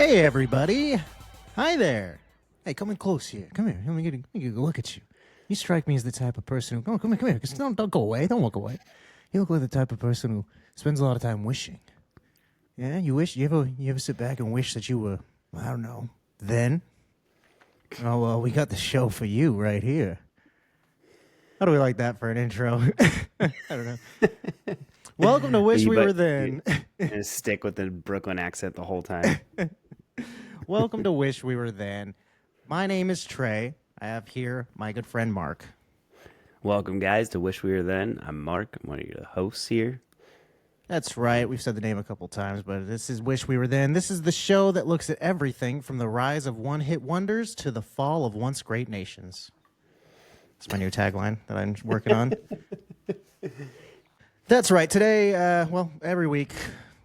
Hey, everybody. Hi there. Hey, come in close here. Come here. Let me get a look at you. You strike me as the type of person who... Oh, come here. Don't go away. Don't walk away. You look like the type of person who spends a lot of time wishing. Yeah, you wish... You ever sit back and wish that you were, I don't know, then? Oh, well, we got the show for you right here. How do we like that for an intro? I don't know. Welcome to Wish We Were Then. You're gonna stick with the Brooklyn accent the whole time. Welcome to Wish We Were Then. My name is Trey. I have here my good friend Mark. Welcome, guys, to Wish We Were Then. I'm Mark. I'm one of your hosts here. That's right. We've said the name a couple times, but this is Wish We Were Then. This is the show that looks at everything from the rise of one-hit wonders to the fall of once great nations. That's my new tagline that I'm working on. That's right. Today, every week,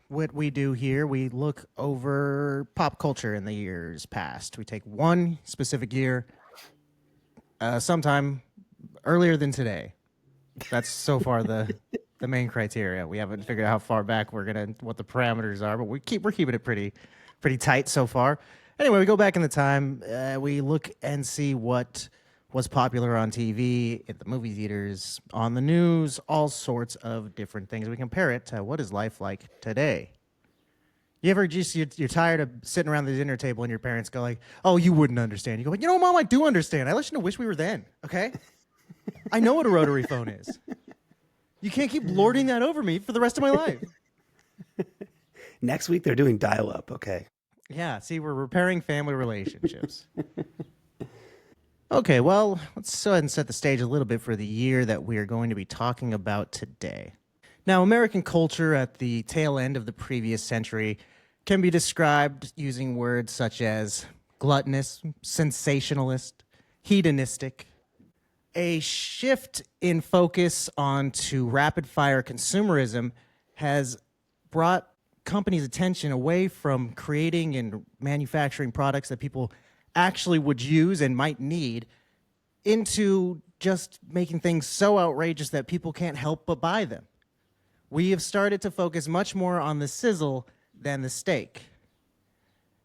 what we do here, we look over pop culture in the years past. We take one specific year, sometime earlier than today. That's so far the main criteria. We haven't figured out how far back what the parameters are, but we're keeping it pretty tight so far. Anyway, we go back in the time. We look and see what was popular on TV, at the movie theaters, on the news, all sorts of different things. We compare it to what is life like today. You ever you're tired of sitting around the dinner table and your parents go like, "Oh, you wouldn't understand." You go, "You know, Mom, I do understand. I listen to Wish We Were Then, okay? I know what a rotary phone is. You can't keep lording that over me for the rest of my life." Next week, they're doing dial-up, okay? Yeah, see, we're repairing family relationships. Okay, well, let's go ahead and set the stage a little bit for the year that we are going to be talking about today. Now, American culture at the tail end of the previous century can be described using words such as gluttonous, sensationalist, hedonistic. A shift in focus onto rapid-fire consumerism has brought companies' attention away from creating and manufacturing products that people actually would use and might need into just making things so outrageous that people can't help but buy them. We have started to focus much more on the sizzle than the steak.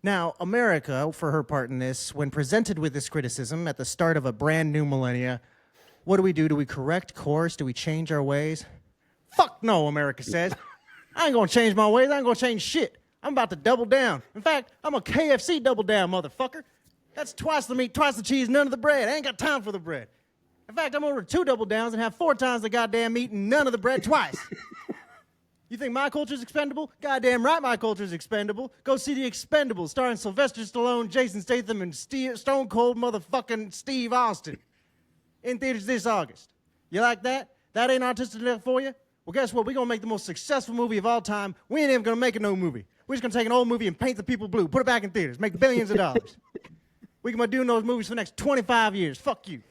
Now, America, for her part in this, when presented with this criticism at the start of a brand new millennia, what do? Do we correct course? Do we change our ways? Fuck no, America says. I ain't gonna change my ways. I ain't gonna change shit. I'm about to double down. In fact, I'm a KFC Double Down, motherfucker. That's twice the meat, twice the cheese, none of the bread. I ain't got time for the bread. In fact, I'm gonna order 2 Double Downs and have 4 times the goddamn meat and none of the bread twice. You think my culture's expendable? Goddamn right my culture's expendable. Go see The Expendables, starring Sylvester Stallone, Jason Statham, and Stone Cold motherfucking Steve Austin. In theaters this August. You like that? That ain't artistic enough for you? Well, guess what? We're gonna make the most successful movie of all time. We ain't even gonna make a new movie. We're just gonna take an old movie and paint the people blue, put it back in theaters, make billions of dollars. We're going to be doing those movies for the next 25 years. Fuck you.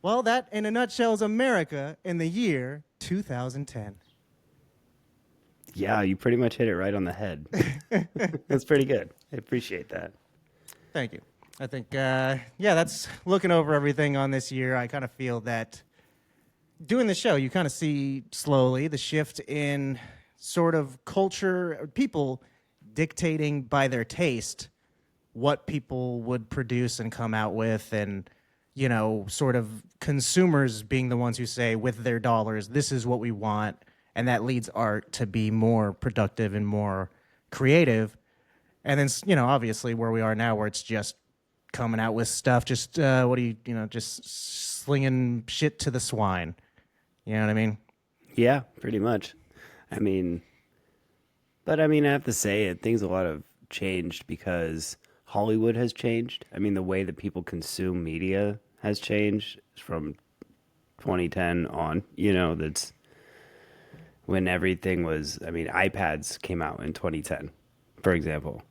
Well, that, in a nutshell, is America in the year 2010. Yeah, you pretty much hit it right on the head. That's pretty good. I appreciate that. Thank you. I think, that's looking over everything on this year. I kind of feel that doing the show, you kind of see slowly the shift in sort of culture, people dictating by their taste what people would produce and come out with, and, you know, sort of consumers being the ones who say with their dollars, this is what we want, and that leads art to be more productive and more creative. And then, you know, obviously where we are now, where it's just coming out with stuff, just, just slinging shit to the swine. You know what I mean? Yeah, pretty much. I have to say things a lot have changed because Hollywood has changed. I mean, the way that people consume media has changed from 2010 on. You know, that's when everything was, iPads came out in 2010, for example.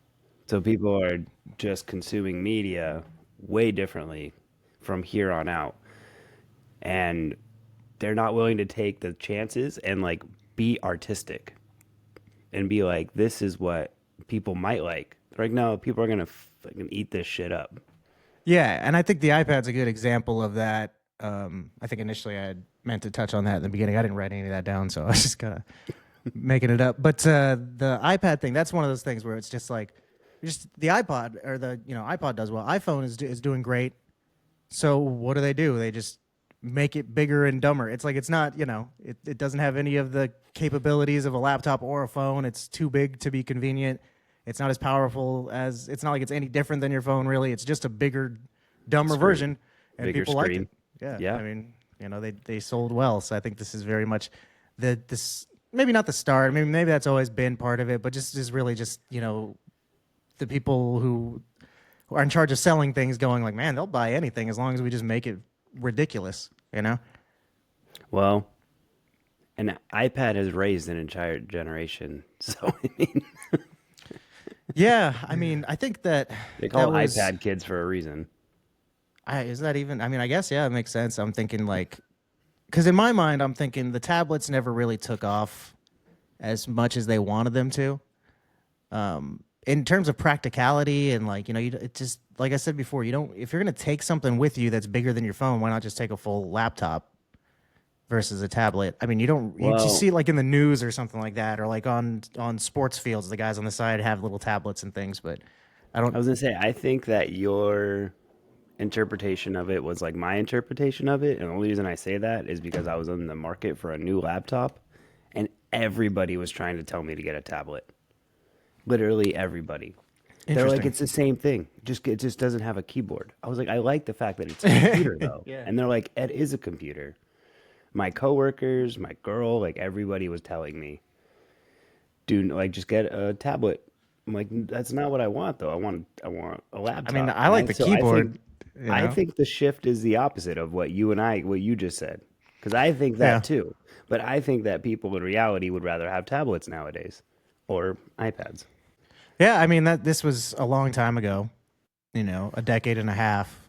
So people are just consuming media way differently from here on out. And they're not willing to take the chances and, like, be artistic and be like, this is what people might like. They're like, no, people are going to fucking eat this shit up. Yeah, and I think the iPad's a good example of that. I think initially I had meant to touch on that in the beginning. I didn't write any of that down, so I was just kind of making it up. But the iPad thing, that's one of those things where it's just like, just the iPod or the iPod does well. iPhone is doing great. So what do? They just make it bigger and dumber. It's like it's not it doesn't have any of the capabilities of a laptop or a phone. It's too big to be convenient. It's not as powerful as. It's not like it's any different than your phone. Really, it's just a bigger, dumber version, and Bigger people like screen. it. Yeah, Yeah. I mean, they sold well. So I think this is very much this maybe not the start. Maybe that's always been part of it, but just really just the people who are in charge of selling things going like, man, they'll buy anything as long as we just make it ridiculous. Well, an iPad has raised an entire generation. So I mean, Yeah, I mean, I think that they call that was. iPad kids for a reason. Is that even? I mean, I guess yeah, it makes sense. I'm thinking like, because in my mind, I'm thinking the tablets never really took off as much as they wanted them to. In terms of practicality and like it just like I said before, you don't if you're gonna take something with you that's bigger than your phone, why not just take a full laptop versus a tablet? I mean, you Well, see it like in the news or something like that, or like on sports fields, the guys on the side have little tablets and things, but I I don't. was gonna say, I think that your interpretation of it was like my interpretation of it, and the only reason I say that is because I was in the market for a new laptop, and everybody was trying to tell me to get a tablet. Literally everybody. They're like, Interesting. it's the same thing. It just doesn't have a keyboard. I was like, I like the fact that it's a computer though. Yeah. And they're like, it is a computer. My coworkers, my girl, like everybody was telling me, dude, like just get a tablet. I'm like, that's not what I want though. I want a I mean, laptop. I like the So keyboard. I think the shift is the opposite of what you just said. Because I think Yeah. that too. But I think that people in reality would rather have tablets nowadays or iPads. Yeah, I mean that this was a long time ago, a decade and a half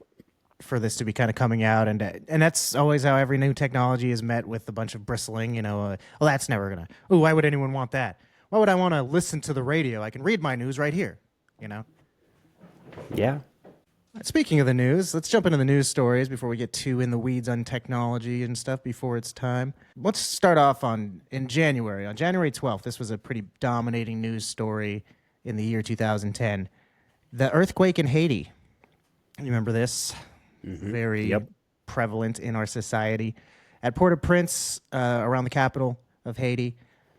for this to be kind of coming out, and that's always how every new technology is met with a bunch of bristling. Well, that's never gonna. Oh, why would anyone want that? Why would I want to listen to the radio? I can read my news right here. You know. Yeah. Speaking of the news, let's jump into the news stories before we get too in the weeds on technology and stuff before it's time. Let's start off in January. On January 12th, this was a pretty dominating news story in the year 2010. The earthquake in Haiti. You remember this? Very Yep. prevalent in our society. At Port-au-Prince, around the capital of Haiti,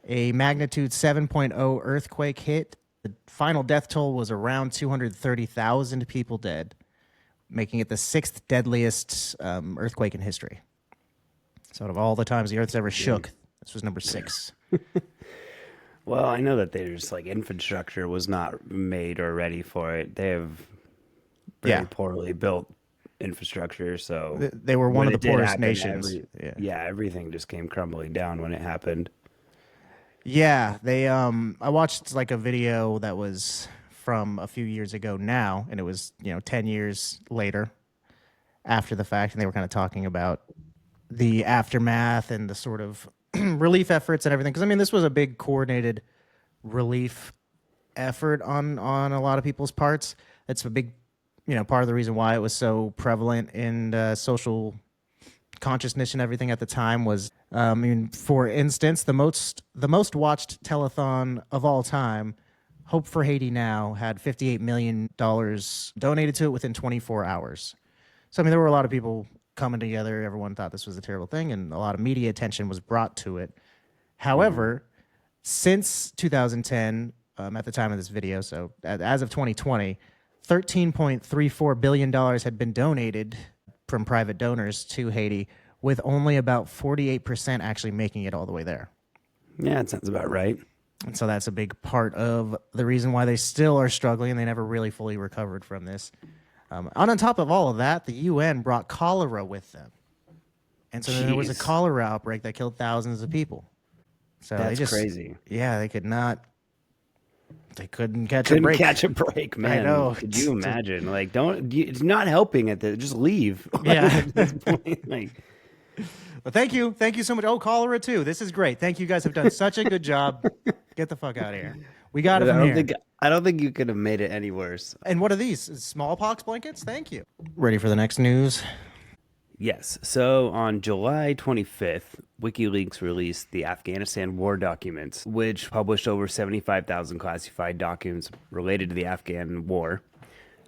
a magnitude 7.0 earthquake hit. The final death toll was around 230,000 people dead, making it the sixth deadliest earthquake in history. So out of all the times the Earth's ever shook, this was number 6. Well, I know that there's like infrastructure was not made or ready for it. They have very Yeah. poorly built infrastructure, so They were one when of the it did poorest happen, nations. yeah, everything just came crumbling down when it happened. Yeah, they I watched like a video that was from a few years ago now, and it was, 10 years later after the fact, and they were kind of talking about the aftermath and the sort of relief efforts and everything. Because I mean, this was a big coordinated relief effort on a lot of people's parts. It's a big, part of the reason why it was so prevalent in social consciousness and everything at the time was, I mean, for instance, the most watched telethon of all time, Hope for Haiti Now, had $58 million donated to it within 24 hours. So I mean, there were a lot of people coming together. Everyone thought this was a terrible thing, and a lot of media attention was brought to it. However, since 2010, at the time of this video, so as of 2020, $13.34 billion had been donated from private donors to Haiti, with only about 48% actually making it all the way there. Yeah, it sounds about right. And so that's a big part of the reason why they still are struggling and they never really fully recovered from this. And on top of all of that, the UN brought cholera with them. And so then there was a Jeez. cholera outbreak that killed thousands of people. So That's they just, crazy. Yeah, they couldn't catch a Couldn't break. catch a break, man. know. Could you imagine? Like, it's not helping at the. Just leave. Yeah. At this point, like, Well, thank you so much. Oh, cholera too. This is great. Thank you guys have done such a good job. Get the fuck out of here. We got it from here. I don't think you could have made it any worse. And what are these? Smallpox blankets? Thank you. Ready for the next news? Yes. So on July 25th, WikiLeaks released the Afghanistan war documents, which published over 75,000 classified documents related to the Afghan war.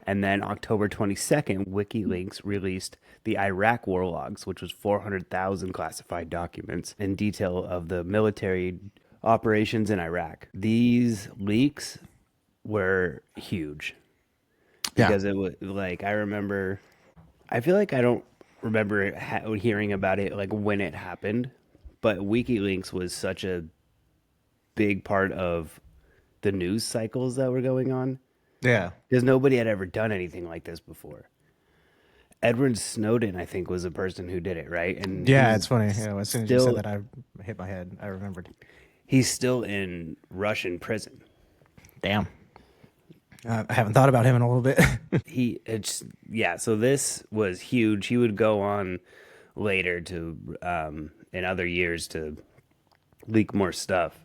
And then October 22nd, WikiLeaks released the Iraq war logs, which was 400,000 classified documents in detail of the military operations in Iraq. These leaks were huge Yeah. because it was like, I feel like I don't remember hearing about it like when it happened, but WikiLeaks was such a big part of the news cycles that were going on Yeah. because nobody had ever done anything like this before. Edward Snowden, I think, was the person who did it, right? And Yeah, it's funny. You know, as soon as you said still that, I hit my head. I remembered. he's still in Russian prison. Damn. I haven't thought about him in a little bit. So this was huge. He would go on later to in other years to leak more stuff,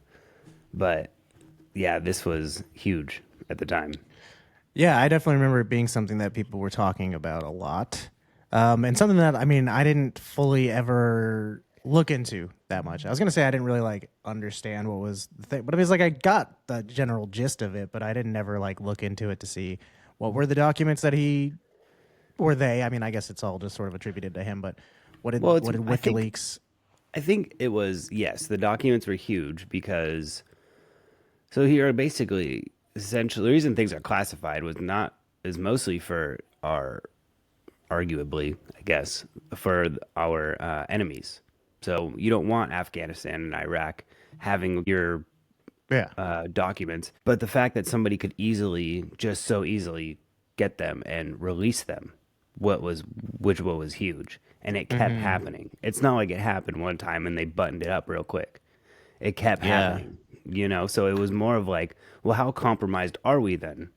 but yeah, this was huge at the time. Yeah, I definitely remember it being something that people were talking about a lot. And something that, I mean, I didn't fully ever look into that much. I was going to say I didn't really like understand what was the thing, but it was like I got the general gist of it, but I didn't ever like look into it to see what were the documents that he or they, I mean, I guess it's all just sort of attributed to him, but what did WikiLeaks? I think it was, yes, the documents were huge because so here basically essentially the reason things are classified is mostly for our arguably, I guess, for our enemies. So you don't want Afghanistan and Iraq having your Yeah. documents, but the fact that somebody could just so easily get them and release them, what was huge, and it kept happening. It's not like it happened one time and they buttoned it up real quick. It kept happening, So it was more of like, well, how compromised are we then?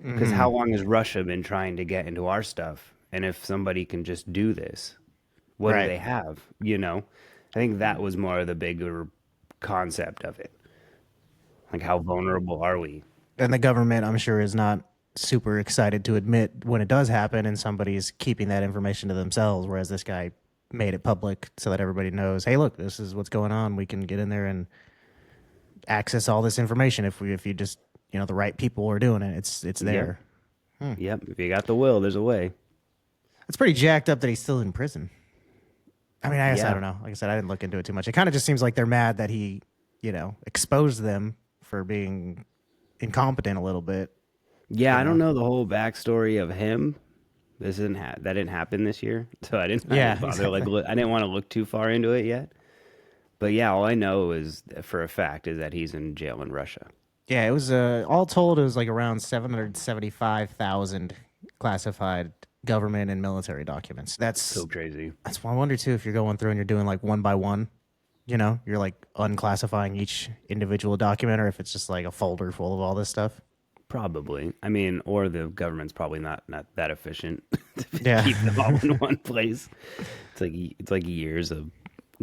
Because how long has Russia been trying to get into our stuff? And if somebody can just do this, what do Right. they have? I think that was more of the bigger concept of it. Like, how vulnerable are we? And the government, I'm sure, is not super excited to admit when it does happen and somebody's keeping that information to themselves, whereas this guy made it public so that everybody knows, hey, look, this is what's going on. We can get in there and access all this information if you just, the right people are doing it. It's there. Yep. If you got the will, there's a way. It's pretty jacked up that he's still in prison. I mean, I guess I Yeah. don't know. Like I said, I didn't look into it too much. It kind of just seems like they're mad that he, exposed them for being incompetent a little bit. Yeah, I don't know the whole backstory of him. That didn't happen this year, so I didn't bother. Exactly. I didn't want to look too far into it yet. But yeah, all I know is for a fact is that he's in jail in Russia. Yeah, it was all told, it was like around 775,000 classified government and military documents. So crazy. That's why I wonder too if you're going through and you're doing like one by one, you're like unclassifying each individual document, or if it's just like a folder full of all this stuff. Probably. I mean, or the government's probably not that efficient to Yeah. keep them all in one place. It's like years of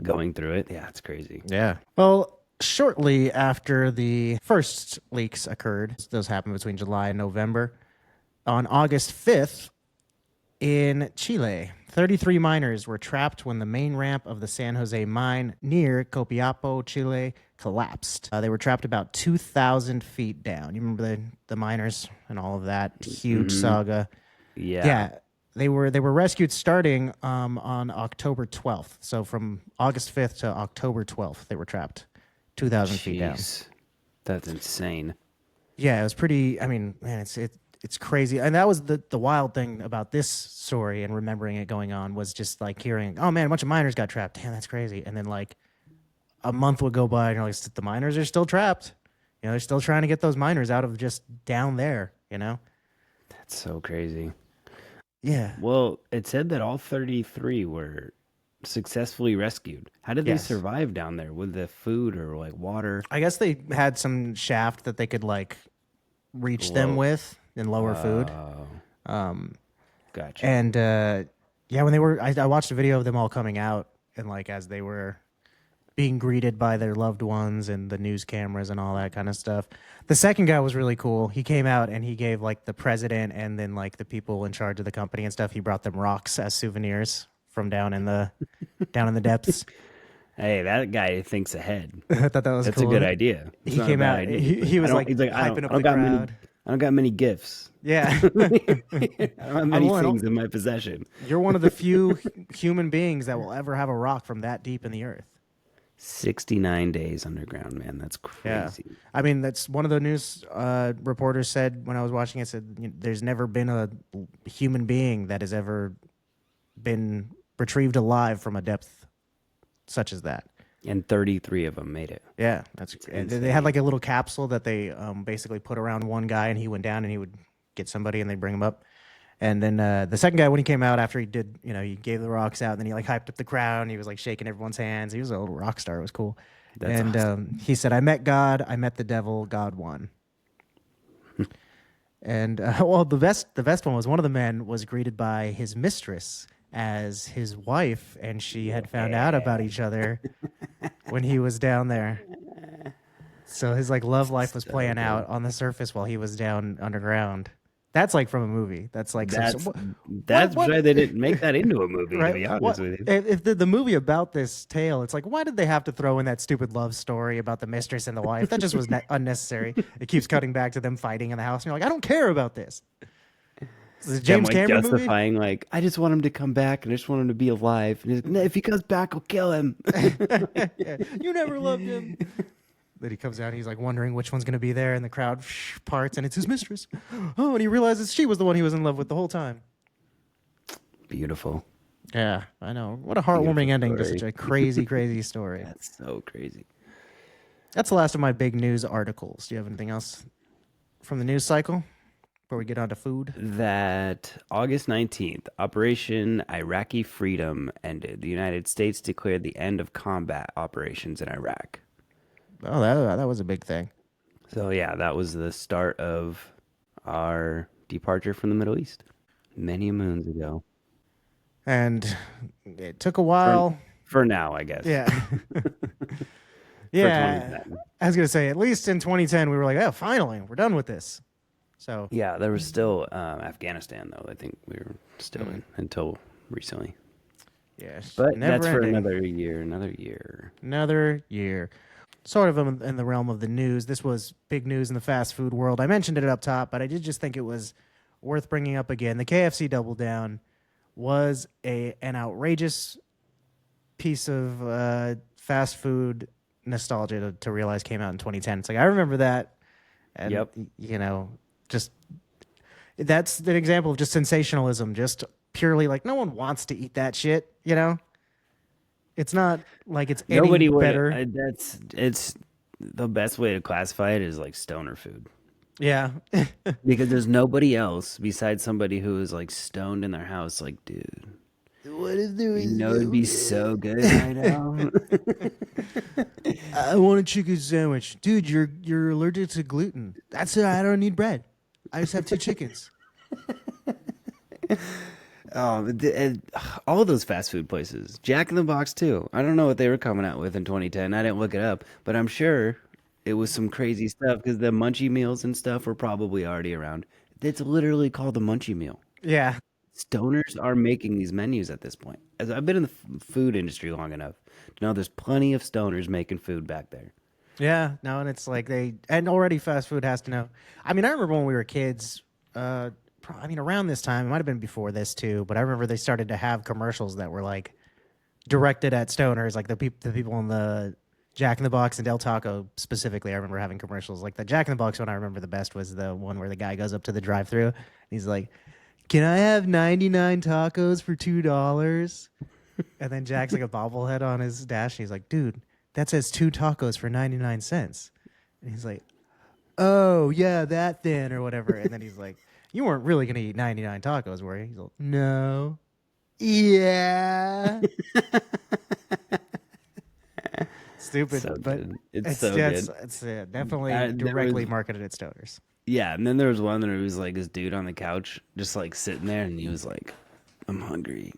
going through it. Yeah, it's crazy. Yeah. Well, shortly after the first leaks occurred, those happened between July and November. On August 5th, in Chile, 33 miners were trapped when the main ramp of the San Jose mine near Copiapo, Chile, collapsed. They were trapped about 2,000 feet down. You remember the miners and all of that huge saga? Yeah. Yeah, they were rescued starting on October 12th. So from August 5th to October 12th, they were trapped 2,000 feet down. Jeez. That's insane. Yeah, it was pretty. I mean, man, it's crazy. And that was the wild thing about this story and remembering it going on was just like hearing, oh man, a bunch of miners got trapped. Damn, that's crazy. And then like a month would go by and you're like, the miners are still trapped. They're still trying to get those miners out of just down there. That's so crazy. Yeah. Well, it said that all 33 were successfully rescued. How did they Yes. survive down there with the food or like water? I guess they had some shaft that they could like reach them with and lower food. Gotcha. And yeah, when I watched a video of them all coming out and like as they were being greeted by their loved ones and the news cameras and all that kind of stuff. The second guy was really cool. He came out and he gave like the president and then like the people in charge of the company and stuff. He brought them rocks as souvenirs from down in the depths. Hey, that guy thinks ahead. I thought that was That's cool. a good idea. It's He not a came bad out. idea. He was like He's like, hyping I up don't the got many. crowd. I don't got many gifts. Yeah. I don't have many well, things in my possession. You're one of the few human beings that will ever have a rock from that deep in the earth. 69 days underground, man. That's Yeah. crazy. I mean, that's one of the news reporters said when I was watching it, said there's never been a human being that has ever been retrieved alive from a depth such as that. And 33 of them made it. Yeah, they had like a little capsule that they basically put around one guy, and he went down, and he would get somebody, and they bring him up. And then the second guy, when he came out after he did, he gave the rocks out, and then he like hyped up the crowd, and he was like shaking everyone's hands. He was a little rock star. It was cool. That's awesome. He said, "I met God. I met the devil. God won." And well, the best one was one of the men was greeted by his mistress as his wife, and she had found out about each other when he was down there. So his like love life was playing out on the surface while he was down underground. That's like from a movie. That's like That's why they didn't make that into a movie, right? to be honest with you. If the movie about this tale, it's like, why did they have to throw in that stupid love story about the mistress and the wife? That just was unnecessary. It keeps cutting back to them fighting in the house, and you're like, I don't care about this. The James Cameron justifying movie? like, I just want him to come back and I just want him to be alive. And he's like, no, if he comes back, I'll kill him. Yeah, you never loved him. Then he comes out and he's like wondering which one's going to be there, and the crowd parts, and it's his mistress. Oh, and he realizes she was the one he was in love with the whole time. Beautiful. Yeah, I know. What a heartwarming ending to story. such a crazy, crazy story. That's so crazy. That's the last of my big news articles. Do you have anything else from the news cycle before we get on to food? That August 19th, Operation Iraqi Freedom ended. The United States declared the end of combat operations in Iraq. Oh, that was a big thing. So, yeah, that was the start of our departure from the Middle East many moons ago. And it took a while. For now, I guess. Yeah. Yeah. I was going to say, at least in 2010, we were like, oh, finally, we're done with this. So Yeah, there was still Afghanistan, though. I think we were still in until recently. yeah, But never that's for ending. another year. Another year. Sort of in the realm of the news. This was big news in the fast food world. I mentioned it up top, but I did just think it was worth bringing up again. The KFC Double Down was an outrageous piece of fast food nostalgia to realize came out in 2010. It's like, I remember that. And, Yep. Just that's an example of just sensationalism, just purely like no one wants to eat that shit, It's not like it's any Nobody would. better. It's the best way to classify it is like stoner food. Yeah. Because there's nobody else besides somebody who is like stoned in their house. Like, dude, What is doing? it'd be so good right now. I want a chicken sandwich, dude. You're allergic to gluten. That's it. I don't need bread. I just have 2 chickens. All of those fast food places, Jack in the Box too. I don't know what they were coming out with in 2010. I didn't look it up, but I'm sure it was some crazy stuff because the munchie meals and stuff were probably already around. It's literally called the munchie meal. Yeah. Stoners are making these menus at this point. As I've been in the food industry long enough to know there's plenty of stoners making food back there. Yeah. No, and it's like and already fast food has to know. I mean, I remember when we were kids. Around this time, it might have been before this too, but I remember they started to have commercials that were like directed at stoners, like the people in the Jack in the Box and Del Taco specifically. I remember having commercials like the Jack in the Box one. I remember the best was the one where the guy goes up to the drive-thru and he's like, "Can I have 99 tacos for $2?" And then Jack's like a bobblehead on his dash. And he's like, "Dude, that says 2 tacos for 99 cents." And he's like, "Oh yeah, that then," or whatever. And then he's like, "You weren't really going to eat 99 tacos, were you?" He's like, "No." Yeah. Stupid, So but good. It's so good. It's definitely There directly was- marketed at stoners. Yeah, and then there was one that it was like this dude on the couch just like sitting there and he was like, "I'm hungry."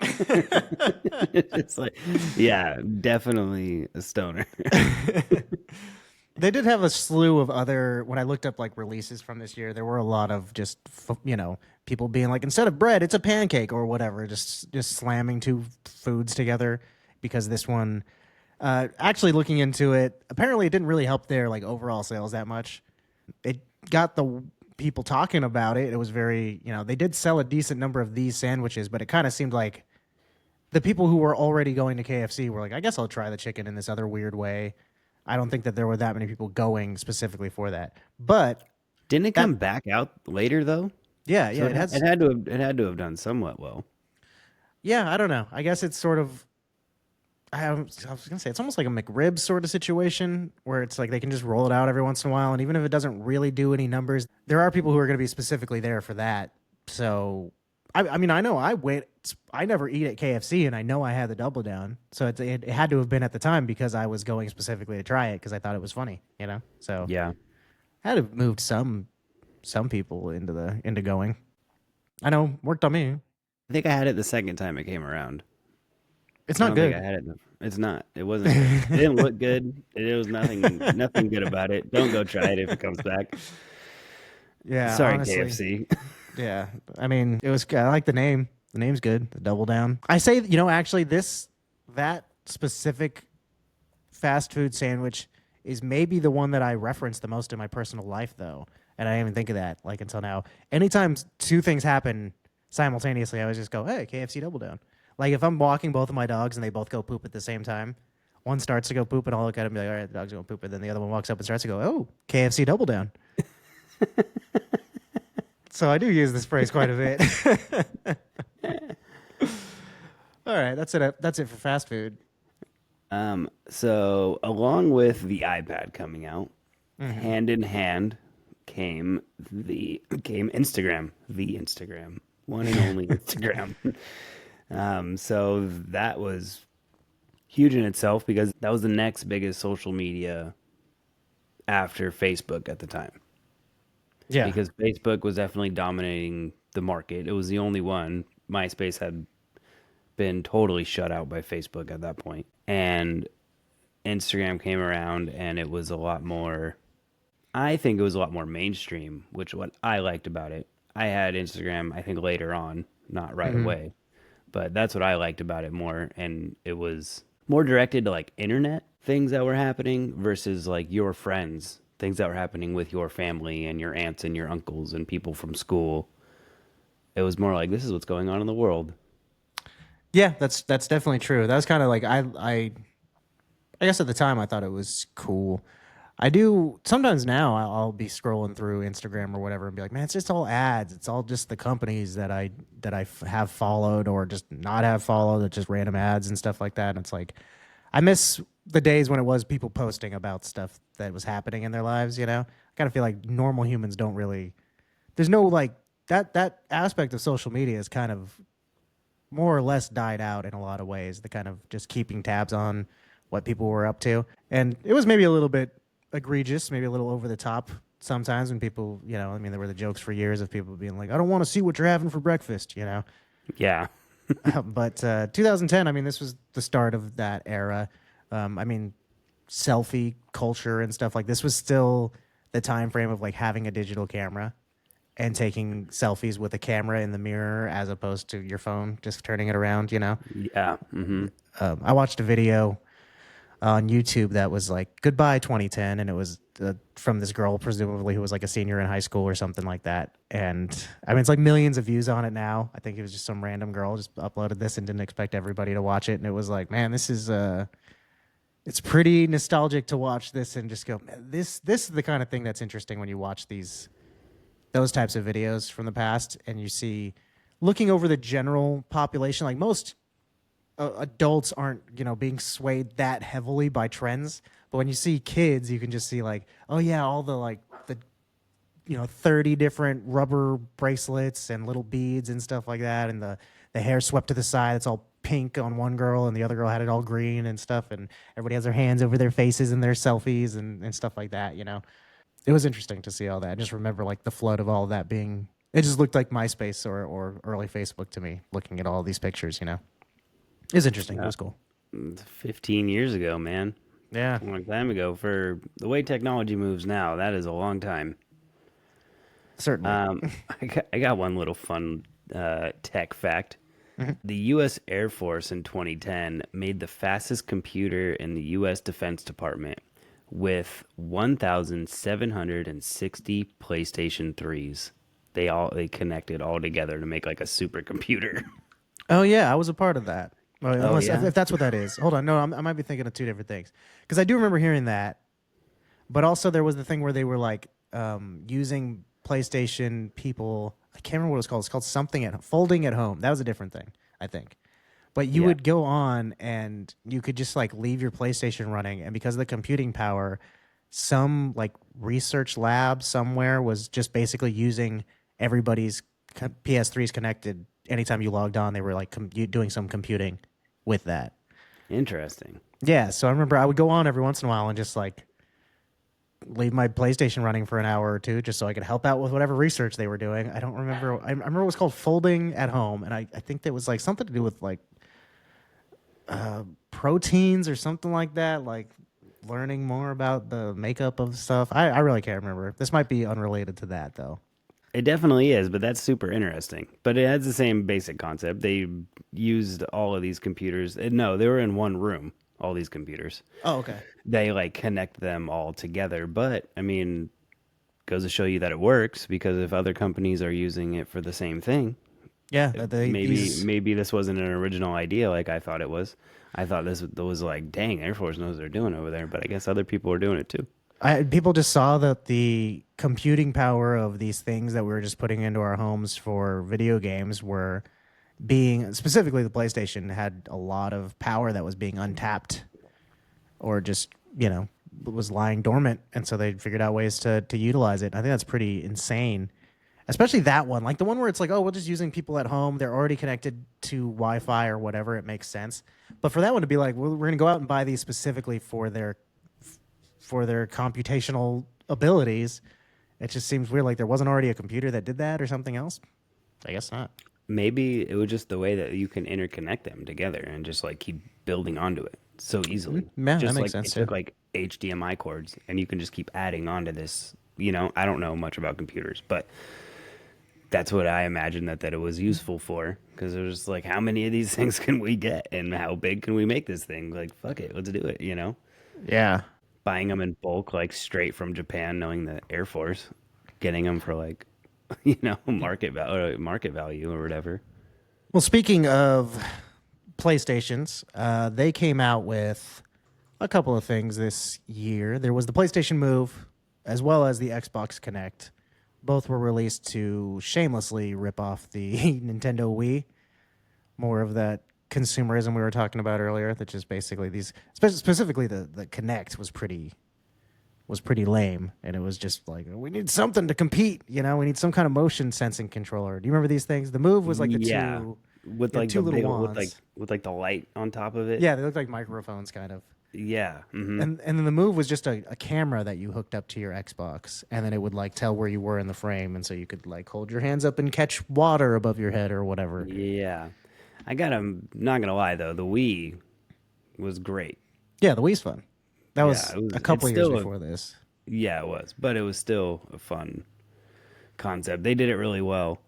It's like, yeah, definitely a stoner. They did have a slew of other. When I looked up like releases from this year, there were a lot of just people being like, instead of bread, it's a pancake or whatever, just slamming two foods together because this one. Actually, looking into it, apparently it didn't really help their like overall sales that much. It got the people talking about it. It was very, they did sell a decent number of these sandwiches, but it kind of seemed like the people who were already going to KFC were like, I guess I'll try the chicken in this other weird way. I don't think that there were that many people going specifically for that. But Didn't it come back out later though? yeah, So yeah, it has. it had to have done somewhat well. Yeah, I don't know. I guess it's sort of. I was gonna say it's almost like a McRib sort of situation where it's like they can just roll it out every once in a while, and even if it doesn't really do any numbers, there are people who are going to be specifically there for that. So, I mean, I know I wait. I never eat at KFC, and I know I had the Double Down, so it had to have been at the time because I was going specifically to try it because I thought it was funny, So Yeah. I had to have moved some people into going. I know worked on me. I think I had it the second time it came around. It's I not don't think good. I had it. It's not. It wasn't good. It didn't look good. It was nothing good about it. Don't go try it if it comes back. Yeah, Sorry, honestly. KFC. Yeah, I mean, it was. I like the name. The name's good. The Double Down. I say, actually, that specific fast food sandwich is maybe the one that I reference the most in my personal life, though, and I didn't even think of that like until now. Anytime two things happen simultaneously, I always just go, "Hey, KFC Double Down." Like if I'm walking both of my dogs and they both go poop at the same time, one starts to go poop and I'll look at him and be like, all right, the dog's going poop. And then the other one walks up and starts to go, oh, KFC Double Down. So I do use this phrase quite a bit. All right, that's it. That's it for fast food. So along with the iPad coming out, hand in hand came Instagram, the Instagram, one and only Instagram. So that was huge in itself because that was the next biggest social media after Facebook at the time. Yeah. Because Facebook was definitely dominating the market. It was the only one. MySpace had been totally shut out by Facebook at that point. And Instagram came around and it was a lot more, I think it was a lot more mainstream, which what I liked about it. I had Instagram, I think later on, not right away. But that's what I liked about it more. And it was more directed to like internet things that were happening versus like your friends, things that were happening with your family and your aunts and your uncles and people from school. It was more like, this is what's going on in the world. Yeah, that's definitely true. That was kind of like I guess at the time I thought it was cool. I do sometimes now I'll be scrolling through Instagram or whatever and be like, man, it's just all ads. It's all just the companies that have followed or just not have followed. It's just random ads and stuff like that. And it's like, I miss the days when it was people posting about stuff that was happening in their lives. I kind of feel like normal humans don't really. There's no like that aspect of social media is kind of more or less died out in a lot of ways. The kind of just keeping tabs on what people were up to, and it was maybe a little bit egregious, maybe a little over the top sometimes when people, I mean, there were the jokes for years of people being like, I don't want to see what you're having for breakfast, Yeah. But 2010, I mean, this was the start of that era. I mean, selfie culture and stuff like this was still the time frame of like having a digital camera and taking selfies with a camera in the mirror as opposed to your phone, just turning it around, Yeah. I watched a video on YouTube that was like goodbye 2010, and it was from this girl presumably who was like a senior in high school or something like that. And I mean, it's like millions of views on it now. I think it was just some random girl just uploaded this and didn't expect everybody to watch it, and it was like, man, this is it's pretty nostalgic to watch this and just go, man, this is the kind of thing that's interesting when you watch those types of videos from the past and you see looking over the general population, like most adults aren't, being swayed that heavily by trends. But when you see kids, you can just see like, oh yeah, all the 30 different rubber bracelets and little beads and stuff like that. And the hair swept to the side. It's all pink on one girl and the other girl had it all green and stuff. And everybody has their hands over their faces and their selfies and stuff like that, It was interesting to see all that. I just remember like the flood of all of that being, it just looked like MySpace or early Facebook to me, looking at all these pictures, It was interesting. It was cool. 15 years ago, man. Yeah. A long time ago. For the way technology moves now, that is a long time. Certainly. I got one little fun tech fact. Mhm. The U.S. Air Force in 2010 made the fastest computer in the U.S. Defense Department with 1,760 PlayStation 3s. They connected all together to make like a supercomputer. Oh yeah, I was a part of that. Well, Oh unless yeah. if that's what that is. Hold on, no, I might be thinking of two different things. Because I do remember hearing that, but also there was the thing where they were like using PlayStation people. I can't remember what it was called. It's called something at folding at home. That was a different thing, I think. But you Yeah. would go on and you could just like leave your PlayStation running, and because of the computing power, some like research lab somewhere was just basically using everybody's PS3s connected. Anytime you logged on, they were like doing some computing with that. Interesting. Yeah, so I remember I would go on every once in a while and just like leave my PlayStation running for an hour or two just so I could help out with whatever research they were doing. I don't remember. I remember it was called Folding at Home, and I think that was like something to do with like proteins or something like that, like learning more about the makeup of stuff. I really can't remember. This might be unrelated to that, though. It definitely is, but that's super interesting. But it has the same basic concept. They used all of these computers. No, they were in one room, all these computers. Oh, okay. They like connect them all together. But I mean, goes to show you that it works because if other companies are using it for the same thing, Yeah, maybe these maybe this wasn't an original idea like I thought it was. I thought this was like, dang, Air Force knows what they're doing over there. But I guess other people are doing it too. people just saw that the computing power of these things that we were just putting into our homes for video games were being specifically the PlayStation had a lot of power that was being untapped or just was lying dormant, and so they figured out ways to utilize it. I think that's pretty insane, especially that one, like the one where it's like, oh, we're just using people at home, they're already connected to Wi-Fi or whatever, it makes sense. But for that one to be like, well, we're going to go out and buy these specifically for their computational abilities, it just seems weird. Like there wasn't already a computer that did that or something else. I guess not. Maybe it was just the way that you can interconnect them together and just like keep building onto it so easily. Yeah, that Just makes like it sense too. took like HDMI cords and you can just keep adding onto this. I don't know much about computers, but that's what I imagine that it was useful for because it was just like, how many of these things can we get and how big can we make this thing? Like, fuck it, let's do it. Yeah. Buying them in bulk, like straight from Japan, knowing the Air Force, getting them for like, market value or whatever. Well, speaking of PlayStations, they came out with a couple of things this year. There was the PlayStation Move, as well as the Xbox Connect. Both were released to shamelessly rip off the Nintendo Wii. More of that consumerism we were talking about earlier, that just basically these, specifically the Connect was pretty lame, and it was just like we need something to compete. We need some kind of motion sensing controller. Do you remember these things? The Move was like the Yeah, two, with you had like two the little big wands. with like the light on top of it. Yeah, they looked like microphones, kind of. Yeah. And then the Move was just a camera that you hooked up to your Xbox, and then it would like tell where you were in the frame, and so you could like hold your hands up and catch water above your head or whatever. Yeah. I'm not gonna lie though, the Wii was great. Yeah, the Wii's fun. That Yeah, was it was. a It's couple years still before this. yeah, it was, but it was still a fun concept. They did it really well.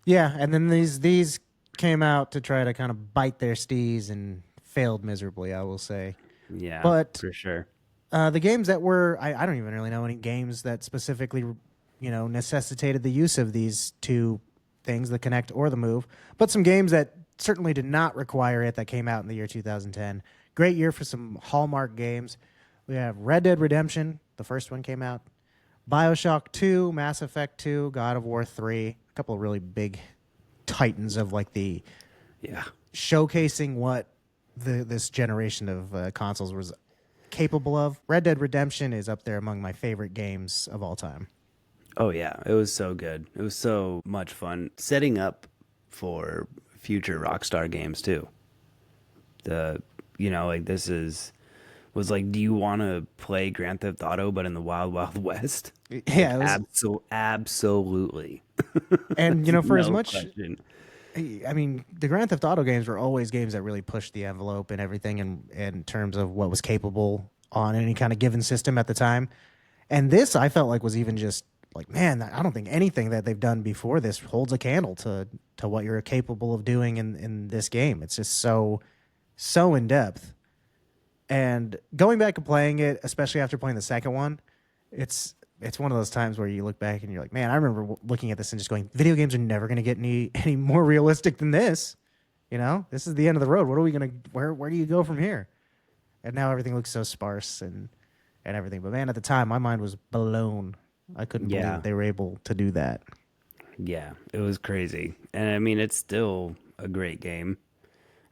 Yeah, and then these came out to try to kind of bite their stees and failed miserably, I will say. Yeah, But for sure. the games that were, I don't even really know any games that specifically, necessitated the use of these two things, the Kinect or the Move. But some games that certainly did not require it that came out in the year 2010. Great year for some Hallmark games. We have Red Dead Redemption, the first one came out. BioShock 2, Mass Effect 2, God of War 3. A couple of really big titans of like the Yeah. showcasing what this generation of consoles was capable of. Red Dead Redemption is up there among my favorite games of all time. Oh yeah, it was so good. It was so much fun setting up for future Rockstar games too. Like this was like, do you want to play Grand Theft Auto but in the Wild Wild West? Yeah, it was, Absolutely. and for as No much, question. I mean, the Grand Theft Auto games were always games that really pushed the envelope and everything in terms of what was capable on any kind of given system at the time. And this, I felt like, was even just like, man, I don't think anything that they've done before this holds a candle to what you're capable of doing in this game. It's just so in depth. And going back and playing it, especially after playing the second one, it's one of those times where you look back and you're like, man, I remember looking at this and just going, video games are never going to get any more realistic than this. You know, this is the end of the road. What are we gonna? Where do you go from here? And now everything looks so sparse and everything. But man, at the time, my mind was blown. I couldn't believe they were able to do that. Yeah, it was crazy. And I mean, it's still a great game.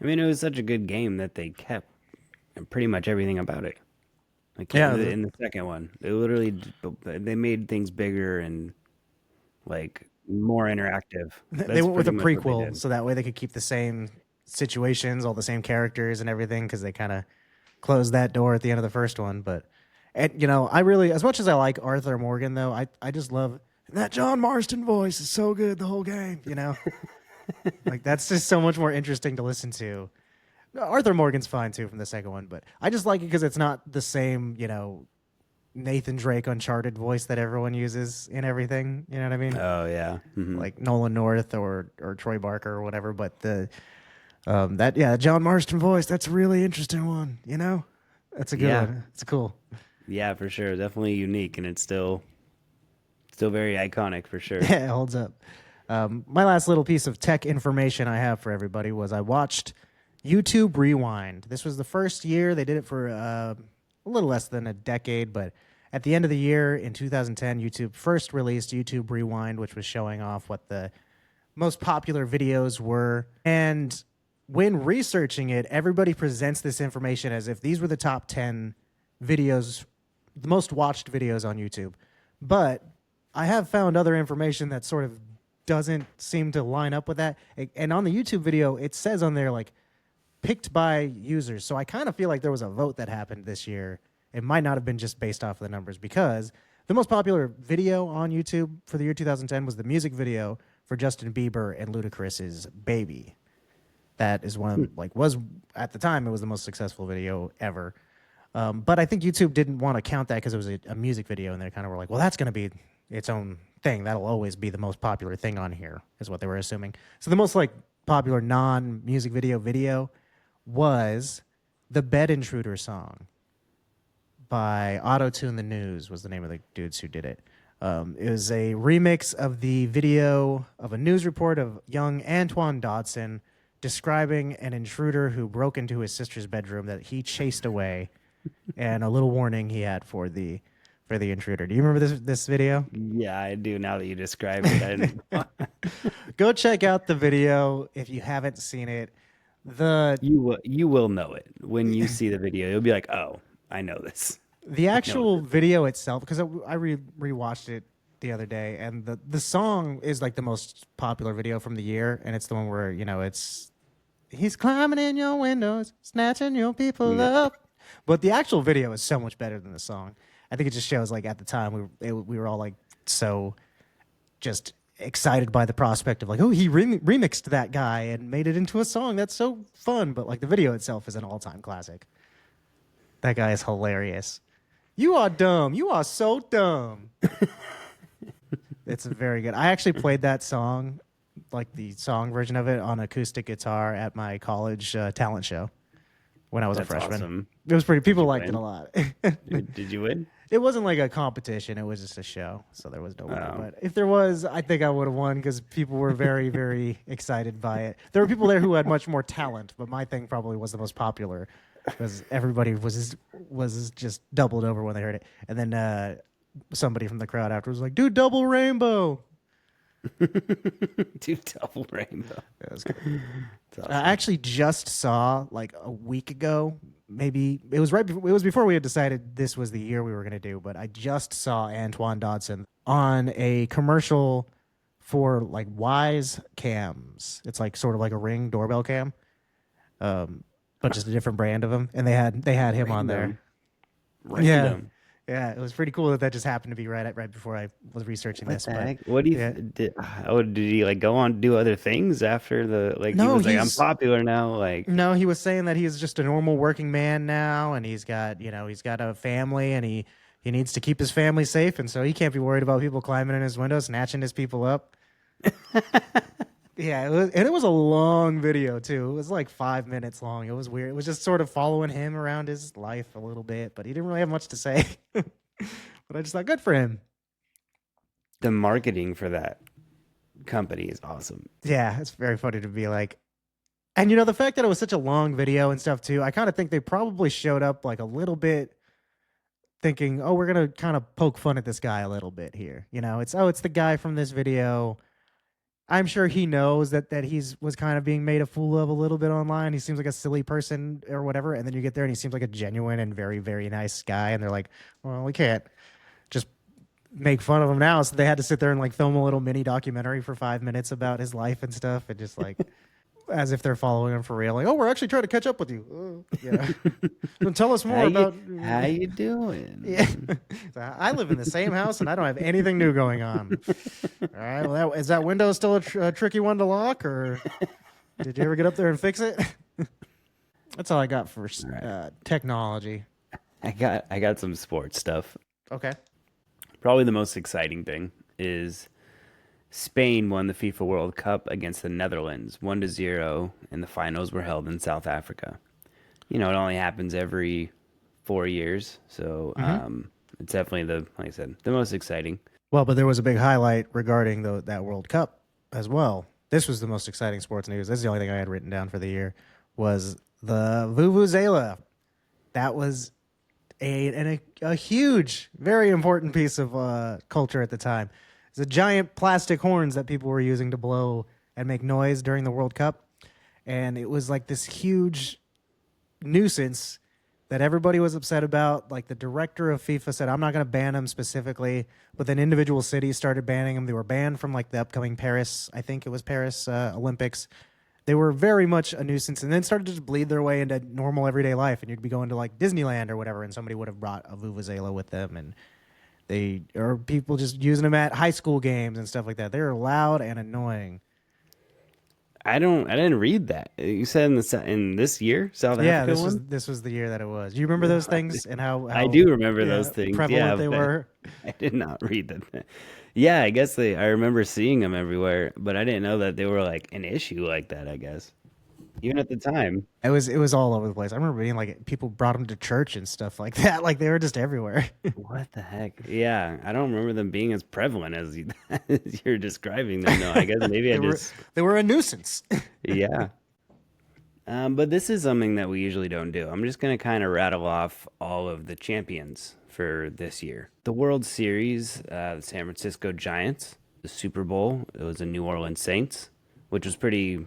I mean, it was such a good game that they kept pretty much everything about it. Like in the second one, they made things bigger and like more interactive. They went with a prequel, so that way they could keep the same situations, all the same characters and everything, because they kind of closed that door at the end of the first one. But, and, you know, I really, as much as I like Arthur Morgan, though, I just love that John Marston voice is so good the whole game, you know? Like, that's just so much more interesting to listen to. Arthur Morgan's fine, too, from the second one, but I just like it because it's not the same, you know, Nathan Drake Uncharted voice that everyone uses in everything. You know what I mean? Oh yeah, like Nolan North or Troy Barker or whatever. But the John Marston voice, that's a really interesting one. You know, that's a good one. It's cool. Yeah, for sure. Definitely unique, and it's still very iconic for sure. Yeah, it holds up. My last little piece of tech information I have for everybody was I watched YouTube Rewind. This was the first year they did it for a little less than a decade, but at the end of the year in 2010, YouTube first released YouTube Rewind, which was showing off what the most popular videos were. And when researching it, everybody presents this information as if these were the top 10 videos, the most watched videos on YouTube. But I have found other information that sort of doesn't seem to line up with that. And on the YouTube video, it says on there, like, picked by users. So I kind of feel like there was a vote that happened this year. It might not have been just based off of the numbers, because the most popular video on YouTube for the year 2010 was the music video for Justin Bieber and Ludacris's Baby. That is one of, was at the time, it was the most successful video ever. But I think YouTube didn't want to count that because it was a music video, and they kind of were like, well, that's going to be its own thing. That'll always be the most popular thing on here, is what they were assuming. So the most popular non-music video was the Bed Intruder song by Auto-Tune the News, was the name of the dudes who did it. It was a remix of the video of a news report of young Antoine Dodson describing an intruder who broke into his sister's bedroom that he chased away, and a little warning he had for the intruder. Do you remember this video? Yeah, I do, now that you describe it. Go check out the video if you haven't seen it. You will know it when you see the video. You'll be like, oh, I know this. The actual video itself, because I rewatched it the other day, and the song is like the most popular video from the year, and it's the one where, you know, it's he's climbing in your windows, snatching your people up. But the actual video is so much better than the song. I think it just shows, like, at the time we were all like so just excited by the prospect of, like, oh, he remixed that guy and made it into a song. That's so fun. But like, the video itself is an all-time classic. That guy is hilarious. You are dumb. You are so dumb. It's very good. I actually played that song, like the song version of it, on acoustic guitar at my college talent show when I was a freshman. Awesome. It was pretty. People liked it a lot. Did you win? It wasn't like a competition. It was just a show, so there was no winner. But if there was, I think I would have won, because people were very, very excited by it. There were people there who had much more talent, but my thing probably was the most popular, because everybody was just doubled over when they heard it. And then somebody from the crowd after was like, "Dude, double rainbow." Dude, double rainbow. That was good. Awesome. I actually just saw, like, a week ago, maybe it was before we had decided this was the year we were going to do, but I just saw Antoine Dodson on a commercial for, like, Wise cams. It's like sort of like a Ring doorbell cam, but just a different brand of them, and they had him on there. Random. Yeah, it was pretty cool that just happened to be right before I was researching this. What the heck? What do you did he, like, go on to do other things after the, like, no, he was like, I'm popular now, like? No, he was saying that he's just a normal working man now, and he's got a family, and he he needs to keep his family safe, and so he can't be worried about people climbing in his window, snatching his people up. Yeah, it was a long video too. It was like 5 minutes long. It was weird. It was just sort of following him around his life a little bit, but he didn't really have much to say. But I just thought, good for him. The marketing for that company is awesome. Yeah, it's very funny to be like, and the fact that it was such a long video and stuff too, I kind of think they probably showed up like a little bit thinking, oh, we're gonna kind of poke fun at this guy a little bit here. It's the guy from this video. I'm sure he knows that was kind of being made a fool of a little bit online. He seems like a silly person or whatever, and then you get there and he seems like a genuine and very, very nice guy, and they're like, well, we can't just make fun of him now. So they had to sit there and like film a little mini documentary for 5 minutes about his life and stuff, and just like as if they're following him for real. Like, oh, we're actually trying to catch up with you. Then tell us more about how you doing. Yeah, I live in the same house and I don't have anything new going on. All right, well, is that window still a tricky one to lock, or did you ever get up there and fix it? That's all I got for technology. I got some sports stuff. Okay. Probably the most exciting thing is Spain won the FIFA World Cup against the Netherlands 1-0, and the finals were held in South Africa. It only happens every 4 years, so it's definitely like I said, the most exciting. Well, but there was a big highlight regarding that World Cup as well. This was the most exciting sports news. This is the only thing I had written down for the year, was the Vuvuzela. That was a huge, very important piece of culture at the time. The giant plastic horns that people were using to blow and make noise during the World Cup. And it was like this huge nuisance that everybody was upset about. Like the director of FIFA said, I'm not going to ban them specifically, but then individual cities started banning them. They were banned from like the upcoming Paris, I think it was Paris Olympics. They were very much a nuisance, and then started to just bleed their way into normal everyday life. And you'd be going to like Disneyland or whatever, and somebody would have brought a Vuvuzela with them, and or people just using them at high school games and stuff like that. They're loud and annoying. I didn't read that. You said in this year, South Africa won? This was the year that it was. Do you remember those things and how I do remember those things. Prevalent they were. I did not read them. Yeah, I guess I remember seeing them everywhere, but I didn't know that they were like an issue like that, I guess. Even at the time. It was all over the place. I remember being like, people brought them to church and stuff like that. Like they were just everywhere. What the heck? Yeah, I don't remember them being as prevalent as you're describing them. No, I guess maybe they were a nuisance. Yeah. But this is something that we usually don't do. I'm just going to kind of rattle off all of the champions for this year. The World Series, the San Francisco Giants. The Super Bowl, it was the New Orleans Saints, which was pretty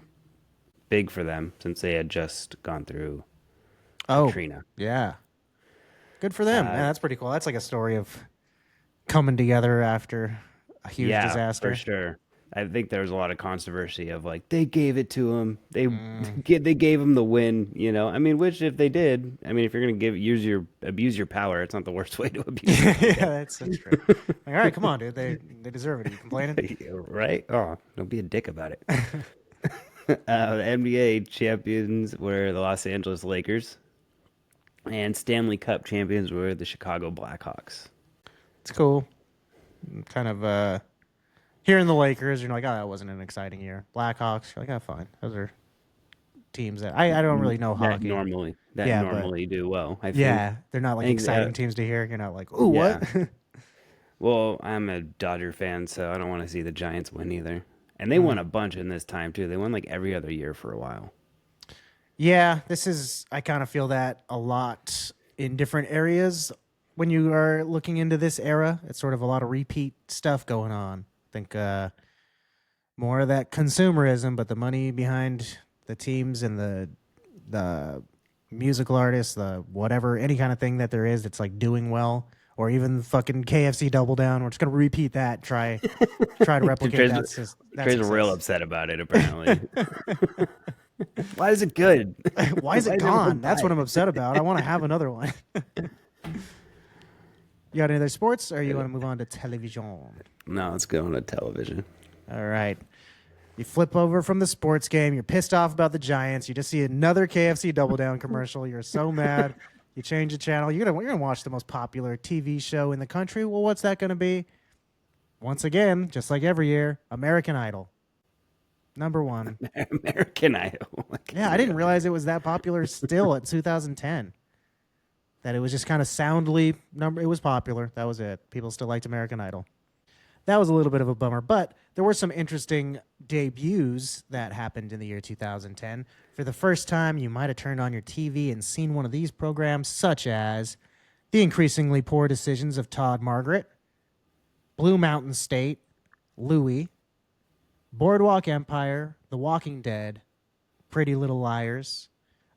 big for them since they had just gone through Katrina. Yeah. Good for them. Man, that's pretty cool. That's like a story of coming together after a huge disaster. For sure. I think there was a lot of controversy of like, they gave it to him. They gave him the win, I mean, which if they did, I mean, if you're going to abuse your power, it's not the worst way to abuse it. Yeah, that's true. Like, all right, come on, dude. They deserve it. Are you complaining? Right? Oh, don't be a dick about it. The NBA champions were the Los Angeles Lakers, and Stanley Cup champions were the Chicago Blackhawks. It's cool. Kind of hearing the Lakers, you're like, oh, that wasn't an exciting year. Blackhawks, you're like, oh, fine. Those are teams that I don't really know hockey. Normally do well. I think. Yeah, they're not like exciting teams to hear. You're not like, ooh, what? Well, I'm a Dodger fan, so I don't want to see the Giants win either. And they won a bunch in this time, too. They won like every other year for a while. Yeah, I kind of feel that a lot in different areas when you are looking into this era. It's sort of a lot of repeat stuff going on. I think more of that consumerism, but the money behind the teams and the musical artists, the whatever, any kind of thing that there is that's like doing well. Or even fucking KFC Double Down. We're just gonna repeat that. Try to replicate that. Trey's real upset about it. Apparently. Why is it good? Why is it gone? That's what I'm upset about. I want to have another one. You got any other sports, or you want to move on to television? No, let's go on to television. All right. You flip over from the sports game. You're pissed off about the Giants. You just see another KFC Double Down commercial. You're so mad. You change the channel. You're gonna watch the most popular TV show in the country. Well, what's that gonna be? Once again, just like every year, American Idol. Number one. American Idol. Yeah, I didn't realize it was that popular still at 2010. That it was just kind of soundly it was popular. That was it. People still liked American Idol. That was a little bit of a bummer, but there were some interesting debuts that happened in the year 2010. For the first time, you might have turned on your TV and seen one of these programs, such as The Increasingly Poor Decisions of Todd Margaret, Blue Mountain State, Louie, Boardwalk Empire, The Walking Dead, Pretty Little Liars,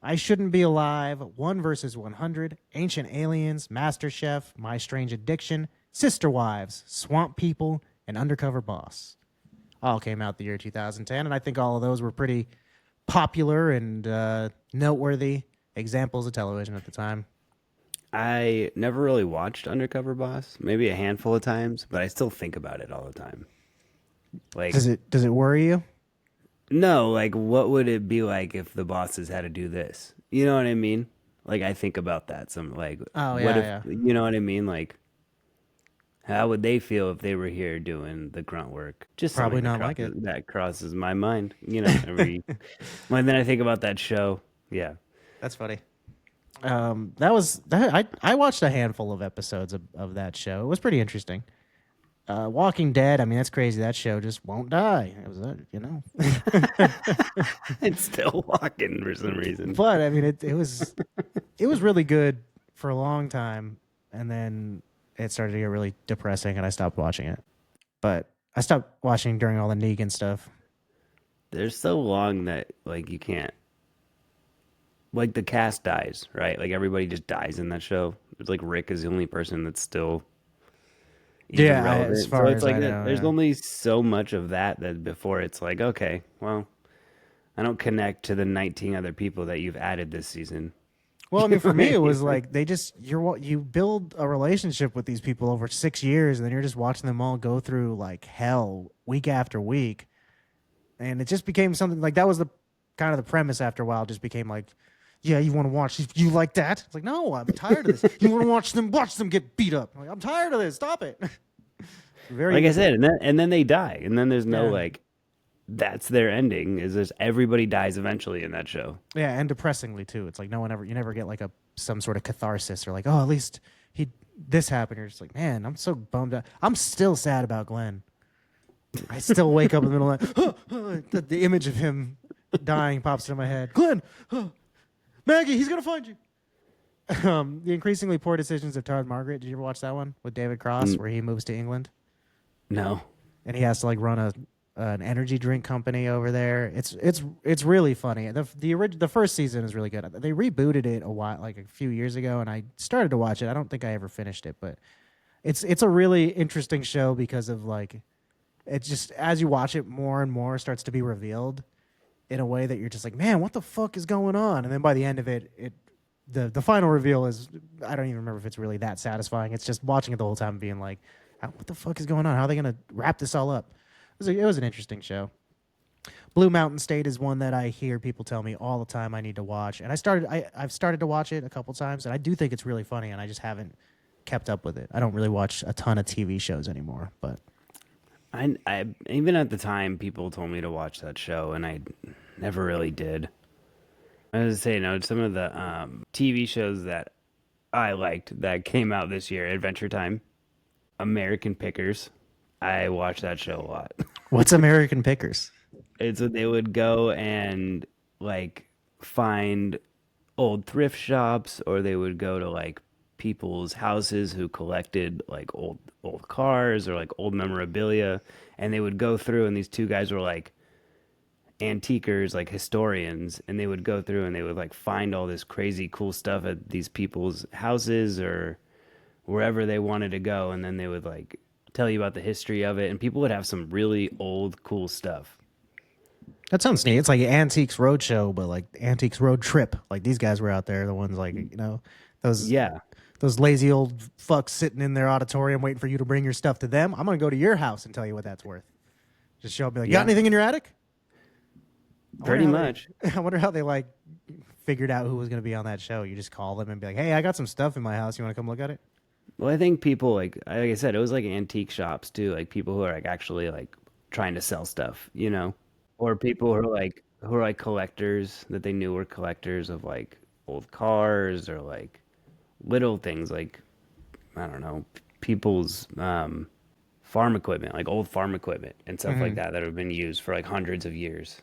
I Shouldn't Be Alive, 1 vs. 100, Ancient Aliens, MasterChef, My Strange Addiction, Sister Wives, Swamp People, and Undercover Boss. All came out the year 2010, and I think all of those were pretty popular and noteworthy examples of television at the time. I never really watched Undercover Boss, maybe a handful of times, but I still think about it all the time. Like, Does it worry you? no, like, what would it be like if the bosses had to do this? You know what I mean? Like, I think about that. Some like, Oh, what yeah, if, you know what I mean? Like, how would they feel if they were here doing the grunt work? Just Probably something not like it. that crosses my mind. You know, when then I think about that show. Yeah, That's funny. I watched a handful of episodes of that show. It was pretty interesting. Walking Dead, I mean, that's crazy. That show just won't die. It was, it's still walking for some reason. But I mean, it was really good for a long time, and then it started to get really depressing, and I stopped watching it. But I stopped watching during all the Negan stuff. They're so long that like you can't. Like the cast dies, right? Like everybody just dies in that show. It's like Rick is the only person that's still even relevant. As far so it's as like I know, there's yeah. only so much of that before it's like, okay, well, I don't connect to the 19 other people that you've added this season. Well, I mean, for me, it was like you build a relationship with these people over 6 years, and then you're just watching them all go through like hell week after week, and it just became something like that was the kind of the premise. After a while, it just became like, yeah, you want to watch? You like that? It's like, no, I'm tired of this. You want to watch them get beat up? I'm like, I'm tired of this. Stop it. Very Like I said, and then they die, and then there's no Yeah. like, that's their ending. Is there's everybody dies eventually in that show. Yeah, and depressingly too. It's like you never get like some sort of catharsis or like, oh, at least this happened. You're just like, man, I'm so bummed out. I'm still sad about Glenn. I still wake up in the middle of the night. The image of him dying pops into my head. Glenn, Maggie, he's gonna find you. The Increasingly Poor Decisions of Todd Margaret. Did you ever watch that one with David Cross, where he moves to England No, and he has to like run an energy drink company over there? It's really funny. The first season is really good. They rebooted it a few years ago, and I started to watch it. I don't think I ever finished it, but it's a really interesting show because of like it's just as you watch it, more and more starts to be revealed in a way that you're just like, man, what the fuck is going on? And then by the end of it the final reveal is, I don't even remember if it's really that satisfying. It's just watching it the whole time and being like, what the fuck is going on? How are they going to wrap this all up? It was an interesting show. Blue Mountain State is one that I hear people tell me all the time I need to watch. And I've started to watch it a couple times, and I do think it's really funny, and I just haven't kept up with it. I don't really watch a ton of TV shows anymore, but I even at the time people told me to watch that show, and I never really did. I was saying, some of the TV shows that I liked that came out this year: Adventure Time, American Pickers. I watched that show a lot. what's American Pickers? It's what they would go and like find old thrift shops, or they would go to like people's houses who collected like old cars or like old memorabilia, and they would go through, and these two guys were like antiquers, like historians, and they would go through and they would like find all this crazy cool stuff at these people's houses or wherever they wanted to go, and then they would like tell you about the history of it, and people would have some really old cool stuff. That sounds neat. It's like Antiques Roadshow, but like Antiques Road Trip. Like these guys were out there, the ones like, those Yeah. those lazy old fucks sitting in their auditorium waiting for you to bring your stuff to them. I'm going to go to your house and tell you what that's worth. Just show up and be like, Yeah. got anything in your attic? Pretty much. I wonder how they like figured out who was going to be on that show, you just call them and be like, "Hey, I got some stuff in my house. You want to come look at it?" Well, I think people like I said, it was like antique shops too, like people who are like actually like trying to sell stuff, or people who are like collectors that they knew were collectors of like old cars or like little things like I don't know, people's farm equipment, like old farm equipment and stuff like that have been used for like hundreds of years.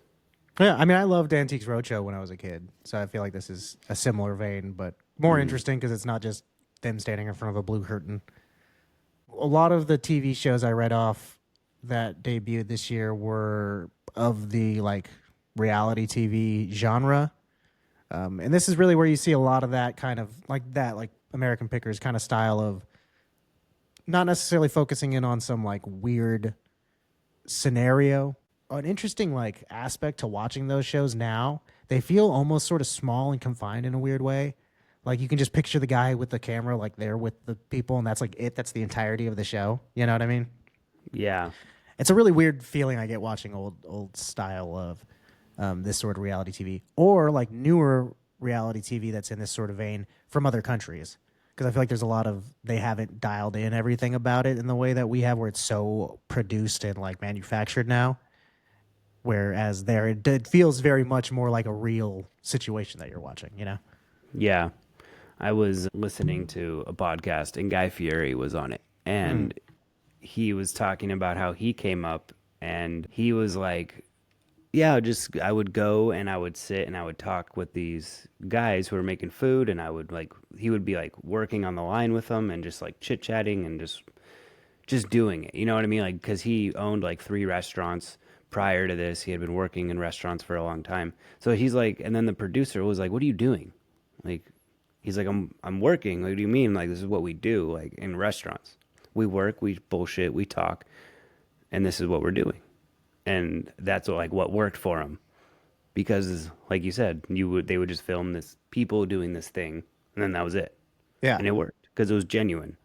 Yeah, I mean, I loved Antiques Roadshow when I was a kid, so I feel like this is a similar vein, but more interesting because it's not just them standing in front of a blue curtain. A lot of the TV shows I read off that debuted this year were of the like reality TV genre, and this is really where you see a lot of that kind of like American Pickers kind of style of not necessarily focusing in on some like weird scenario. An interesting like aspect to watching those shows now, they feel almost sort of small and confined in a weird way. Like you can just picture the guy with the camera like there with the people, and that's like it. That's the entirety of the show. You know what I mean? Yeah. It's a really weird feeling I get watching old style of this sort of reality TV, or like newer reality TV that's in this sort of vein from other countries. Because I feel like there's a lot of they haven't dialed in everything about it in the way that we have, where it's so produced and like manufactured now. Whereas there, it feels very much more like a real situation that you're watching, you know? Yeah. I was listening to a podcast and Guy Fieri was on it. And he was talking about how he came up and he was like, yeah, I would go and I would sit and I would talk with these guys who were making food, and he would be like working on the line with them and just like chit chatting and just doing it. You know what I mean? Like, cause he owned like 3 restaurants. Prior to this, he had been working in restaurants for a long time. So he's like, and then the producer was like, "What are you doing?" Like, he's like, I'm working. Like, what do you mean? Like, this is what we do. Like in restaurants, we work, we bullshit, we talk, and this is what we're doing. And that's what worked for him, because like you said, they would just film this people doing this thing, and then that was it. Yeah. And it worked because it was genuine.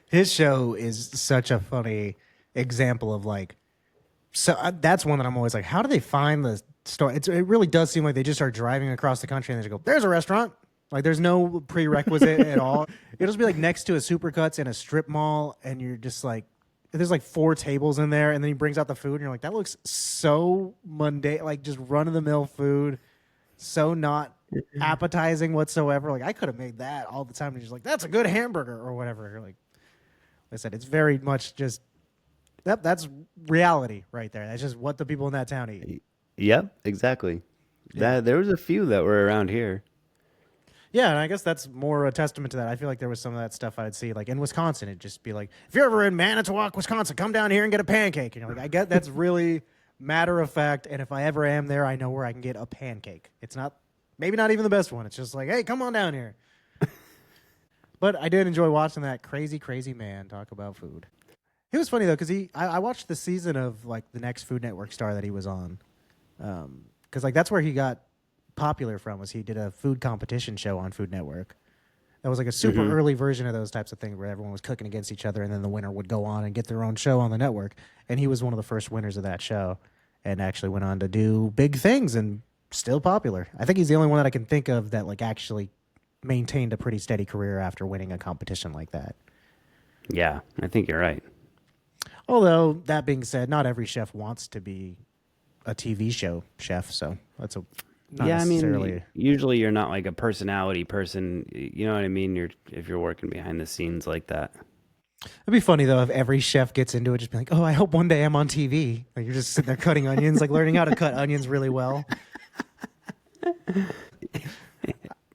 His show is such a funny example of like. So that's one that I'm always like, how do they find the store? It really does seem like they just start driving across the country and they just go, "There's a restaurant." Like there's no prerequisite at all. It'll just be like next to a Supercuts in a strip mall, and you're just like, there's like 4 tables in there, and then he brings out the food, and you're like, that looks so mundane, like just run of the mill food, so not appetizing whatsoever. Like I could have made that all the time, and he's like, "That's a good hamburger" or whatever. You're like I said, it's very much just. That's reality right there. That's just what the people in that town eat. Yep, exactly. Yeah. There was a few that were around here. Yeah, and I guess that's more a testament to that. I feel like there was some of that stuff I'd see, like in Wisconsin. It'd just be like, if you're ever in Manitowoc, Wisconsin, come down here and get a pancake. And you're like, I get that's really matter of fact. And if I ever am there, I know where I can get a pancake. It's maybe not even the best one. It's just like, hey, come on down here. But I did enjoy watching that crazy, crazy man talk about food. It was funny though, because I watched the season of like the next Food Network star that he was on, because like that's where he got popular from. Was he did a food competition show on Food Network? That was like a super early version of those types of things where everyone was cooking against each other, and then the winner would go on and get their own show on the network. And he was one of the first winners of that show, and actually went on to do big things and still popular. I think he's the only one that I can think of that like actually maintained a pretty steady career after winning a competition like that. Yeah, I think you're right. Although, that being said, not every chef wants to be a TV show chef, so that's not necessarily... I mean, usually you're not like a personality person, you know what I mean? If you're working behind the scenes like that. It'd be funny, though, if every chef gets into it, just be like, "Oh, I hope one day I'm on TV." Like, you're just sitting there cutting onions, like learning how to cut onions really well.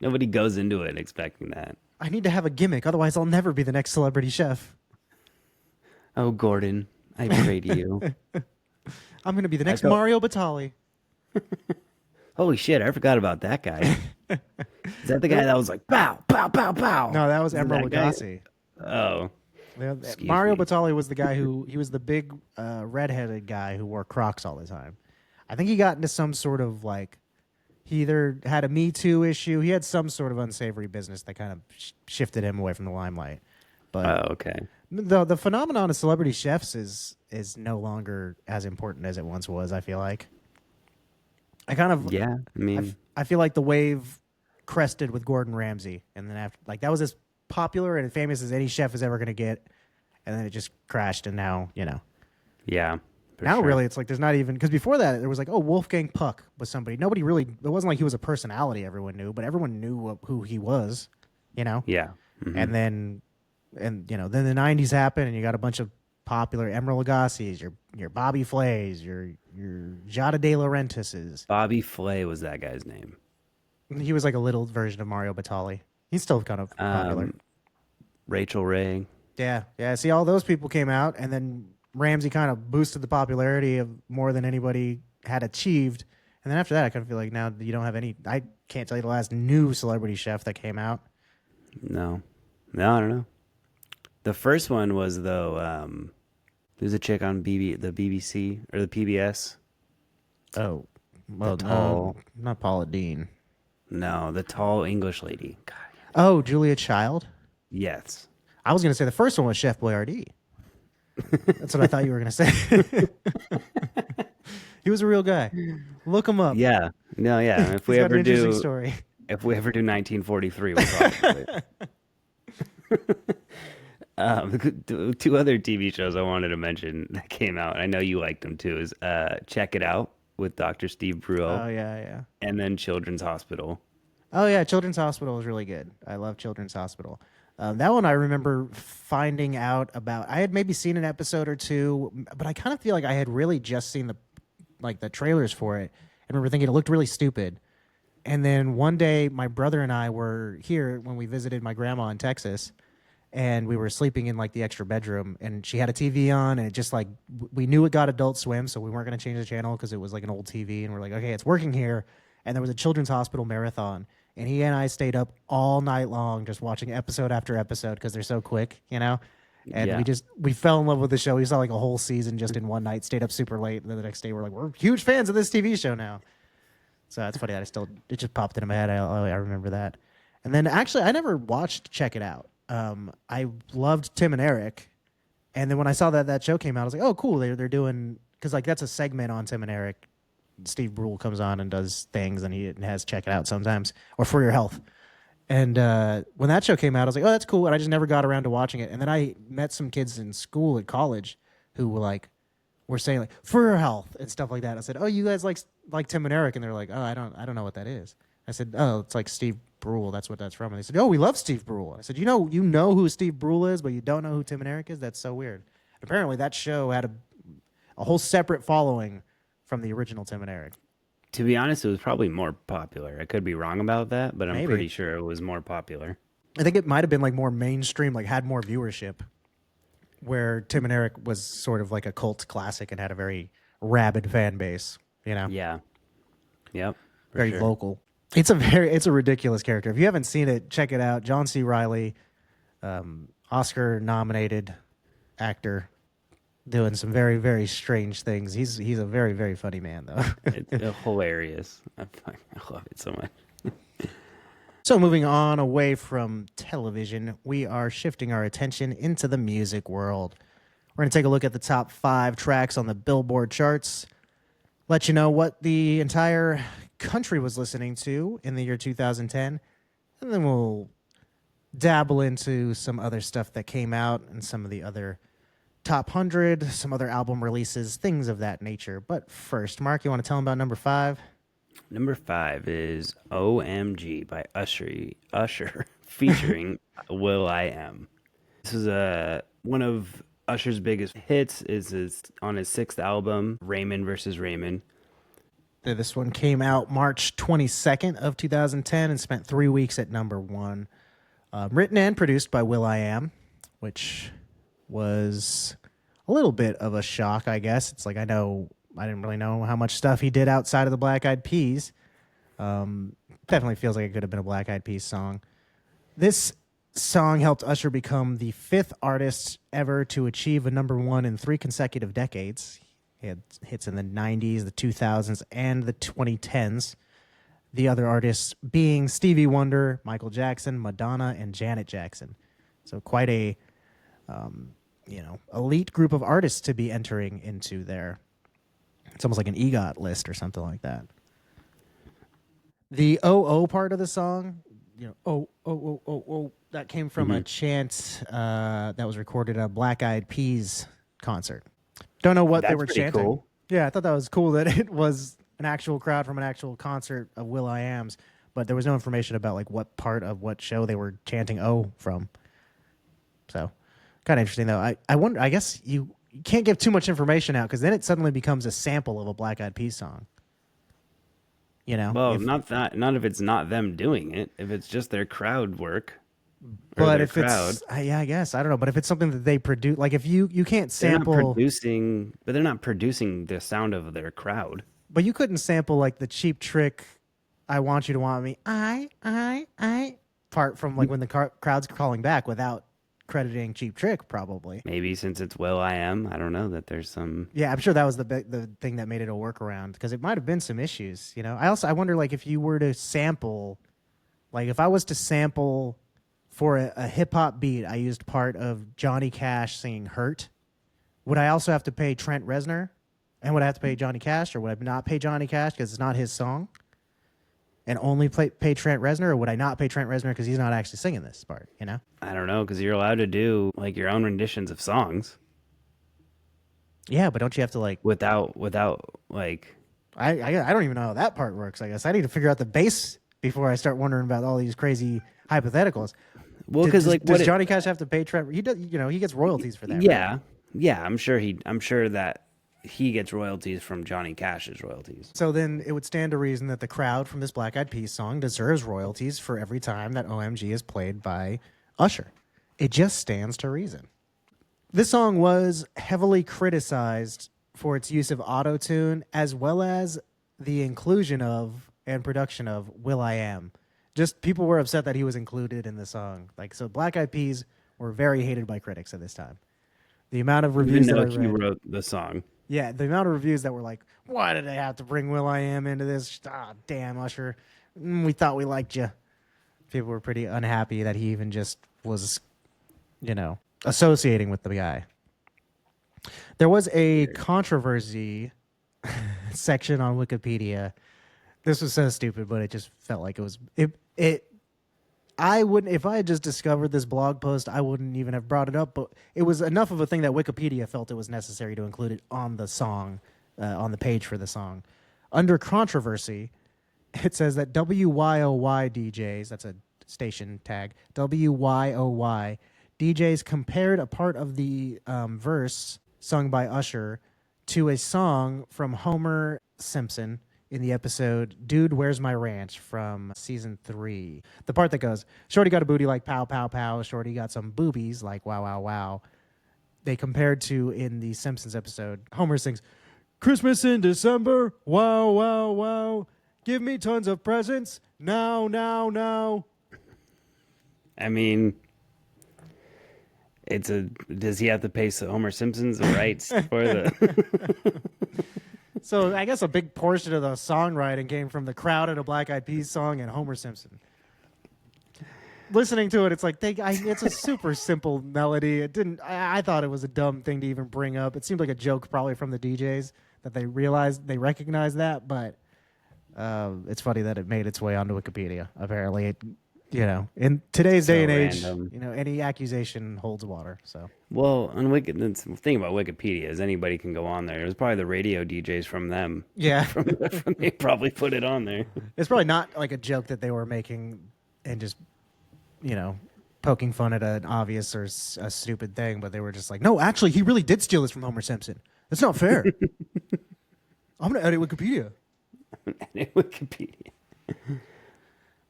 Nobody goes into it expecting that. I need to have a gimmick, otherwise I'll never be the next celebrity chef. Oh, Gordon, I pray to you. I'm going to be the next Mario Batali. Holy shit, I forgot about that guy. Is that the guy that was like, pow, pow, pow, pow? No, that was Emeril Lagasse. Oh. Yeah, Mario Batali was the guy he was the big redheaded guy who wore Crocs all the time. I think he got into some sort of like, he either had a Me Too issue, he had some sort of unsavory business that kind of shifted him away from the limelight. But okay. The phenomenon of celebrity chefs is no longer as important as it once was, I feel like. I kind of, Yeah, I mean, I feel like the wave crested with Gordon Ramsay, and then after, like that was as popular and famous as any chef is ever going to get, and then it just crashed, and now yeah, for now sure. really it's like there's not even because before that there was like Wolfgang Puck was somebody nobody really it wasn't like he was a personality everyone knew, but everyone knew who he was, you know, Yeah. Hmm. and then then the '90s happened, and you got a bunch of popular Emeril Lagasse's, your Bobby Flay's, your Jada De Laurentiis's. Bobby Flay was that guy's name. He was like a little version of Mario Batali. He's still kind of popular. Rachel Ray. Yeah, yeah. See, all those people came out, and then Ramsey kind of boosted the popularity of more than anybody had achieved. And then after that, I kind of feel like now you don't have any. I can't tell you the last new celebrity chef that came out. No, I don't know. The first one was though. There's a chick on the BBC or the PBS. Oh, well, tall. not Paula Dean. No, the tall English lady. God. Oh, Julia Child. Yes. I was going to say the first one was Chef Boyardee. That's what I thought you were going to say. He was a real guy. Look him up. Yeah. No. Yeah. If we He's got an ever interesting do, story. if we ever do 1943, we'll probably do it. Two other TV shows I wanted to mention that came out. I know you liked them too. Is Check It Out with Dr. Steve Brule. Oh yeah. And then Children's Hospital. Oh yeah, Children's Hospital was really good. I love Children's Hospital. That one I remember finding out about. I had maybe seen an episode or two, but I kind of feel like I had really just seen the trailers for it. I remember thinking it looked really stupid. And then one day, my brother and I were here when we visited my grandma in Texas, and we were sleeping in like the extra bedroom, and she had a TV on, and it just like we knew it got Adult Swim, so we weren't going to change the channel because it was like an old TV, and we're like, okay, it's working here. And there was a Children's Hospital marathon, and he and I stayed up all night long just watching episode after episode because they're so quick, you know. And Yeah. we fell in love with the show. We saw like a whole season just in one night, stayed up super late, and then the next day we're like, we're huge fans of this TV show now. So that's funny that it just popped into my head. I remember that. And then actually, I never watched Check It Out. I loved Tim and Eric, and then when I saw that show came out, I was like, oh, cool. They're doing because like that's a segment on Tim and Eric. Steve Brule comes on and does things, and he has Check It Out sometimes, or For Your Health. And when that show came out, I was like, oh, that's cool. And I just never got around to watching it. And then I met some kids in school at college who were saying like For Your Health and stuff like that. I said, oh, you guys like Tim and Eric? And they're like, oh, I don't know what that is. I said, oh, it's like Steve Brule. That's what that's from. And they said, oh, we love Steve Brule. I said, you know who Steve Brule is, but you don't know who Tim and Eric is? That's so weird. Apparently that show had a whole separate following from the original Tim and Eric. To be honest, it was probably more popular. I could be wrong about that, but I'm Maybe. pretty sure it was more popular. I think it might have been like more mainstream, like had more viewership, where Tim and Eric was sort of like a cult classic and had a very rabid fan base, you know? Yeah. Yep. for Very sure. vocal. It's a ridiculous character. If you haven't seen it, check it out. John C. Reilly, Oscar nominated actor, doing some very, very strange things. He's a very, very funny man though. It's hilarious. I love it so much. So moving on away from television, we are shifting our attention into the music world. We're going to take a look at the top 5 tracks on the Billboard charts, let you know what the entire country was listening to in the year 2010, and then we'll dabble into some other stuff that came out and some of the other top 100, some other album releases, things of that nature. But first, Mark, you want to tell them about number 5? Number 5 is OMG by Usher featuring will.i.am. This is one of Usher's biggest hits. Is on his 6th album, Raymond vs. Raymond. This one came out March 22nd of 2010 and spent 3 weeks at number 1. Written and produced by will.i.am, which was a little bit of a shock, I guess. It's like I didn't really know how much stuff he did outside of the Black Eyed Peas. Definitely feels like it could have been a Black Eyed Peas song. This song helped Usher become the 5th artist ever to achieve a number 1 in 3 consecutive decades. He had hits in the 90s, the 2000s, and the 2010s. The other artists being Stevie Wonder, Michael Jackson, Madonna, and Janet Jackson. So quite a elite group of artists to be entering into there. It's almost like an EGOT list or something like that. The oh part of the song, that came from a chant that was recorded at a Black Eyed Peas concert. Don't know what they That's were pretty chanting. cool. Yeah, I thought that was cool that it was an actual crowd from an actual concert of will.i.am's, but there was no information about like what part of what show they were chanting "Oh" from. So, kind of interesting though. I wonder. I guess you can't give too much information out because then it suddenly becomes a sample of a Black Eyed Peas song. You know, Well, not that. Not if it's not them doing it. If it's just their crowd work or but their if crowd, it's yeah, I guess I don't know. But if it's something that they produce, like if you can't they're not sample, producing. But they're not producing the sound of their crowd. but you couldn't sample like the Cheap Trick, "I Want You to Want Me," I part from like when the crowd's calling back without crediting Cheap Trick, probably. Maybe since it's Will I Am, I don't know that there's some. Yeah, I'm sure that was the thing that made it a workaround because it might have been some issues. You know, I wonder like if you were to sample, like if I was to sample for a hip hop beat, I used part of Johnny Cash singing "Hurt." Would I also have to pay Trent Reznor, and would I have to pay Johnny Cash, or would I not pay Johnny Cash because it's not his song, and only pay Trent Reznor, or would I not pay Trent Reznor because he's not actually singing this part? You know. I don't know because you're allowed to do like your own renditions of songs Yeah, but don't you have to like? without like. I don't even know how that part works. I guess I need to figure out the bass before I start wondering about all these crazy hypotheticals. Well, because like what does Johnny Cash have to pay Trent? He does. You know, he gets royalties for that. Right? Yeah, yeah. I'm sure that he gets royalties from Johnny Cash's royalties. So then it would stand to reason that the crowd from this Black Eyed Peas song deserves royalties for every time that OMG is played by Usher. It just stands to reason. This song was heavily criticized for its use of auto-tune as well as the inclusion of and production of will.i.am. Just people were upset that he was included in the song. Like so Black Eyed Peas were very hated by critics at this time. The amount of reviews Even that though I he read, wrote the song. yeah, the amount of reviews that were like, why did they have to bring will.i.am into this? Ah, damn, Usher. We thought we liked you. People were pretty unhappy that he even just was, you know, associating with the guy. There was a controversy section on Wikipedia. This was so stupid, but it just felt like it was it. I wouldn't, if I had just discovered this blog post, I wouldn't even have brought it up. But it was enough of a thing that Wikipedia felt it was necessary to include it on the song, on the page for the song. Under controversy, it says that WYOY DJs, that's a station tag, WYOY DJs compared a part of the verse sung by Usher to a song from Homer Simpson in the episode Dude, Where's My Ranch from season 3. The part that goes, Shorty got a booty like pow, pow, pow. Shorty got some boobies like wow, wow, wow. They compared to in the Simpsons episode, Homer sings, Christmas in December, wow, wow, wow. Give me tons of presents, now, now, now. I mean, does he have to pay Homer Simpson's the rights for the? So I guess a big portion of the songwriting came from the crowd at a Black Eyed Peas song and Homer Simpson. Listening to it, it's like it's a super simple melody. It didn't. I thought it was a dumb thing to even bring up. It seemed like a joke, probably from the DJs, that they recognized that. But it's funny that it made its way onto Wikipedia. Apparently, in today's day and age, random. Any accusation holds water. So. Well, on the thing about Wikipedia is anybody can go on there. It was probably the radio DJs from them. Yeah. They probably put it on there. It's probably not like a joke that they were making and just, poking fun at an obvious or a stupid thing, but they were just like, no, actually, he really did steal this from Homer Simpson. That's not fair. I'm going to edit Wikipedia. Wikipedia.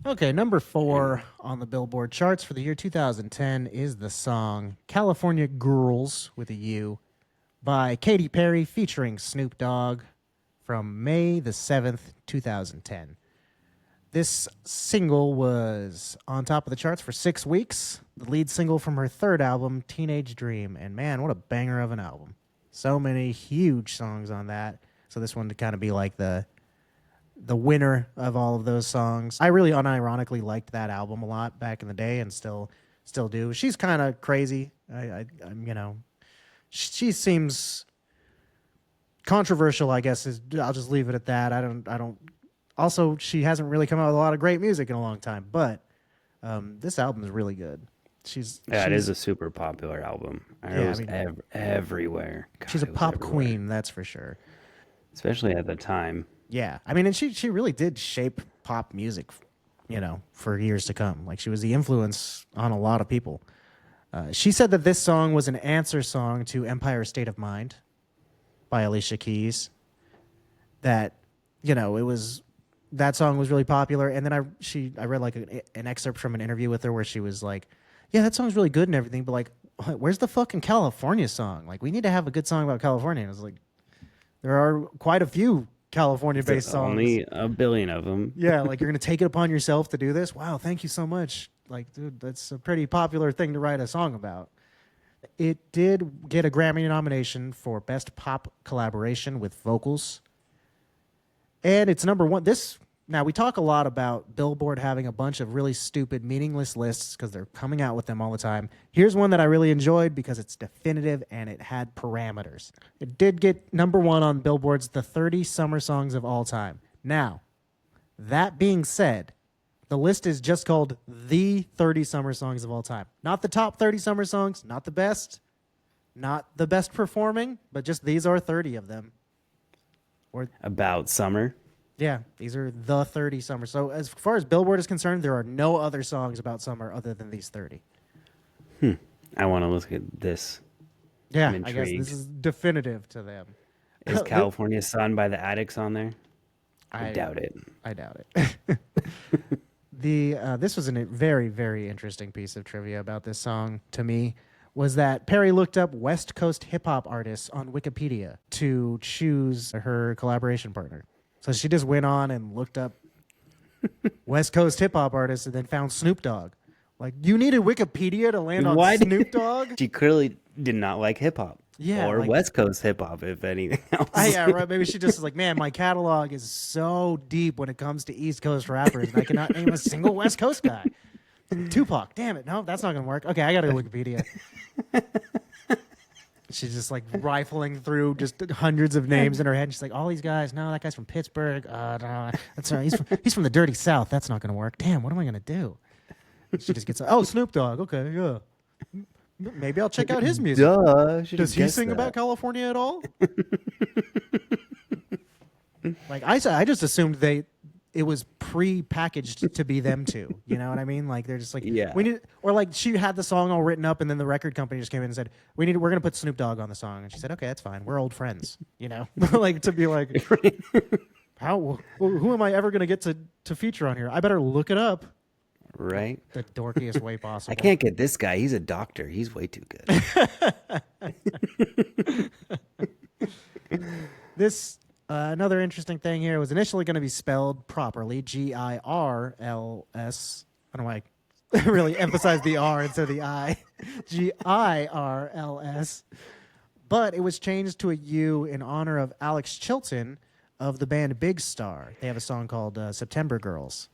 Okay, number 4 on the Billboard charts for the year 2010 is the song California Girls with a U by Katy Perry featuring Snoop Dogg from May the 7th, 2010. This single was on top of the charts for 6 weeks, the lead single from her third album, Teenage Dream. And man, what a banger of an album. So many huge songs on that. So this one to kind of be like the winner of all of those songs. I really unironically liked that album a lot back in the day and still do. She's kind of crazy. She seems controversial, I guess. I'll just leave it at that. I don't Also, she hasn't really come out with a lot of great music in a long time, but this album is really good. Yeah, it is a super popular album. It was everywhere. God, She's a it was pop everywhere. queen, that's for sure. Especially at the time. Yeah, I mean, and she really did shape pop music, for years to come. Like she was the influence on a lot of people. She said that this song was an answer song to Empire State of Mind by Alicia Keys. That, that song was really popular. And then I read like an excerpt from an interview with her where she was like, yeah, that song's really good and everything, but like, where's the fucking California song? Like, we need to have a good song about California. And I was like, there are quite a few California-based songs. Only a billion of them. Yeah, like you're going to take it upon yourself to do this? Wow, thank you so much. Like, dude, that's a pretty popular thing to write a song about. It did get a Grammy nomination for Best Pop Collaboration with Vocals. And it's number one. Now, we talk a lot about Billboard having a bunch of really stupid, meaningless lists because they're coming out with them all the time. Here's one that I really enjoyed because it's definitive and it had parameters. It did get number one on Billboard's The 30 Summer Songs of All Time. Now, that being said, the list is just called The 30 Summer Songs of All Time. Not the top 30 summer songs, not the best performing, but just these are 30 of them. About summer. Yeah, these are the 30 summer. So as far as Billboard is concerned, there are no other songs about summer other than these 30. I want to look at this. Yeah, I'm I guess intrigued. this is definitive to them. Is California Sun by the Addicts on there? I doubt it. I doubt it. This was a very, very interesting piece of trivia about this song to me, was that Perry looked up West Coast hip-hop artists on Wikipedia to choose her collaboration partner. So she just went on and looked up West Coast hip-hop artists and then found Snoop Dogg. Like, you needed Wikipedia to land on Snoop Dogg? She clearly did not like hip-hop. Yeah, or West Coast hip-hop, if anything else. Yeah, right. Maybe she just was like, man, my catalog is so deep when it comes to East Coast rappers, and I cannot name a single West Coast guy. Tupac, damn it. No, that's not going to work. Okay, I got to go Wikipedia. She's just like rifling through just hundreds of names in her head. And she's like, all these guys, no, that guy's from Pittsburgh. No, that's not, he's from the dirty South. That's not going to work. Damn, what am I going to do? She just gets, Snoop Dogg. Okay, yeah. Maybe I'll check out his music. Duh, does he sing about California at all? Like I just assumed it was pre-packaged to be them two. You know what I mean? Like they're just like, yeah. We need, or like she had the song all written up, and then the record company just came in and said, we're gonna put Snoop Dogg on the song, and she said, okay, that's fine. We're old friends, you know. Like to be like, who am I ever gonna get to feature on here? I better look it up. Right? The dorkiest way possible. I can't get this guy. He's a doctor. He's way too good. This another interesting thing here was initially going to be spelled properly Girls. I don't know why I really emphasized the R instead of the I. Girls. But it was changed to a U in honor of Alex Chilton of the band Big Star. They have a song called September Girls.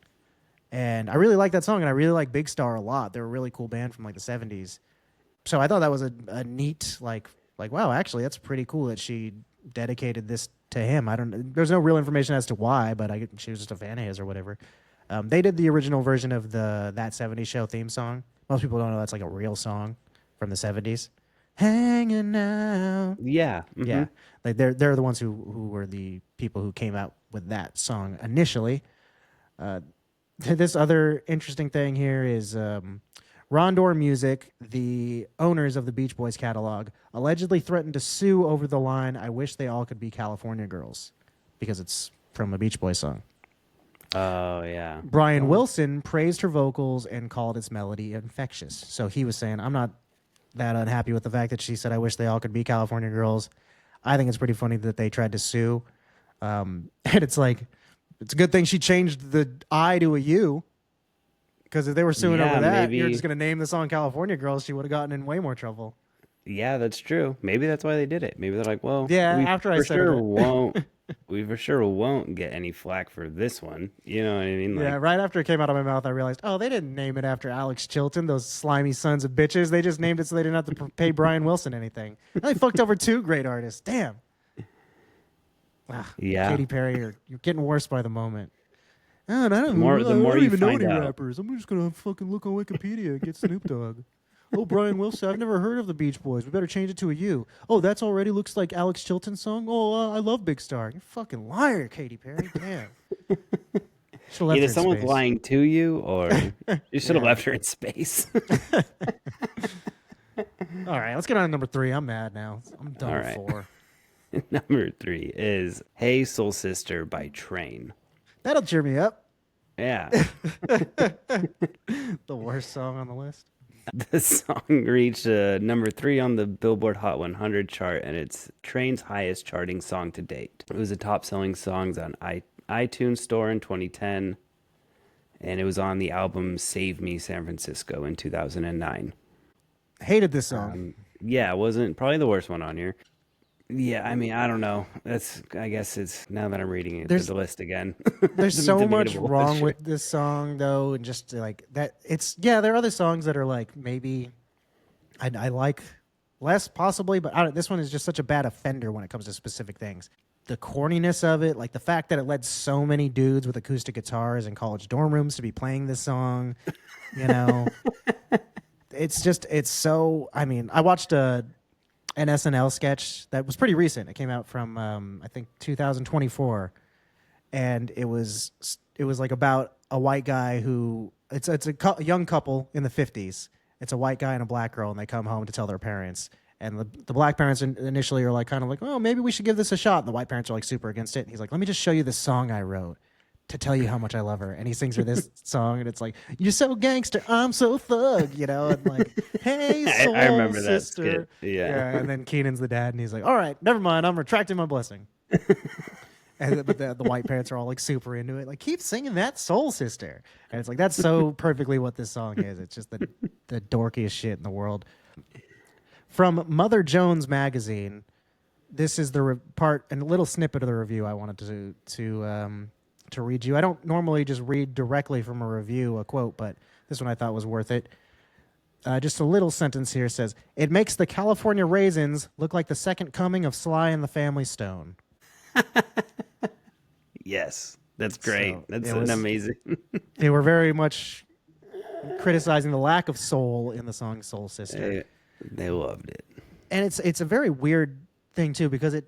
And I really like that song, and I really like Big Star a lot. They're a really cool band from like the 70s. So I thought that was a neat, like wow, actually, that's pretty cool that she dedicated this to him. There's no real information as to why, but she was just a fan of his or whatever. They did the original version of the That 70s Show theme song. Most people don't know that's like a real song from the 70s. Hanging out. Yeah. Mm-hmm. Yeah. Like they're the ones who were the people who came out with that song initially. This other interesting thing here is Rondor Music, the owners of the Beach Boys catalog, allegedly threatened to sue over the line, I wish they all could be California girls, because it's from a Beach Boys song. Oh, yeah. Brian Wilson praised her vocals and called its melody infectious. So he was saying, I'm not that unhappy with the fact that she said, I wish they all could be California girls. I think it's pretty funny that they tried to sue. And it's like, it's a good thing she changed the I to a U, because if they were suing over that, you're just going to name the song California Girls, she would have gotten in way more trouble. Yeah, that's true. Maybe that's why they did it. Maybe they're like, well, yeah, after I said we for sure won't get any flack for this one. You know what I mean? Like, yeah, right after it came out of my mouth, I realized, they didn't name it after Alex Chilton, those slimy sons of bitches. They just named it so they didn't have to pay Brian Wilson anything. They fucked over two great artists. Damn. Yeah. Katy Perry, you're getting worse by the moment. Man, I The more don't you even know find any out. rappers. I'm just gonna fucking look on Wikipedia and get Snoop Dogg. Oh, Brian Wilson. I've never heard of the Beach Boys. We better change it to a U. Oh, that's already looks like Alex Chilton's song. Oh, I love Big Star. You're a fucking liar, Katy Perry. Damn. Should have left her Either in someone's space. lying to you, or you should have Yeah. left her in space. All right, let's get on to number 3. I'm mad now. I'm done All with right. 4. Number 3 is "Hey Soul Sister" by Train. That'll cheer me up. Yeah, The worst song on the list. the song reached number 3 on the Billboard Hot 100 chart, and it's Train's highest charting song to date. It was the top-selling songs on iTunes Store in 2010, and it was on the album "Save Me San Francisco" in 2009. Hated this song. Yeah, it wasn't probably the worst one on here. Yeah, I mean, I don't know. I guess it's now that I'm reading it, the list again. There's It's so much debatable, wrong sure. with this song, though, and just like that. There are other songs that are like maybe I like less, possibly, but this one is just such a bad offender when it comes to specific things. The corniness of it, like the fact that it led so many dudes with acoustic guitars in college dorm rooms to be playing this song, you know. It's so. I mean, I watched an SNL sketch that was pretty recent. It came out from I think 2024, and it was like about a white guy who it's a young couple in the 50s. It's a white guy and a black girl, and they come home to tell their parents. And the black parents initially are like kind of like, oh, maybe we should give this a shot. And the white parents are like super against it. And he's like, let me just show you this song I wrote to tell you how much I love her. And he sings her this song, and it's like, you're so gangster, I'm so thug, you know, and like, hey, soul I remember that sister. skit. Yeah. And then Keenan's the dad, and he's like, all right, never mind, I'm retracting my blessing. But the white parents are all like super into it, like, keep singing that soul sister. And it's like, that's so perfectly what this song is. It's just the dorkiest shit in the world. From Mother Jones magazine, this is the part and a little snippet of the review I wanted to read you. I don't normally just read directly from a review, a quote, but this one I thought was worth it. Just a little sentence here says, it makes the California Raisins look like the second coming of Sly and the Family Stone. Yes, that's great. So That's it was- amazing. They were very much criticizing the lack of soul in the song Soul Sister. They loved it. And it's a very weird thing too, because it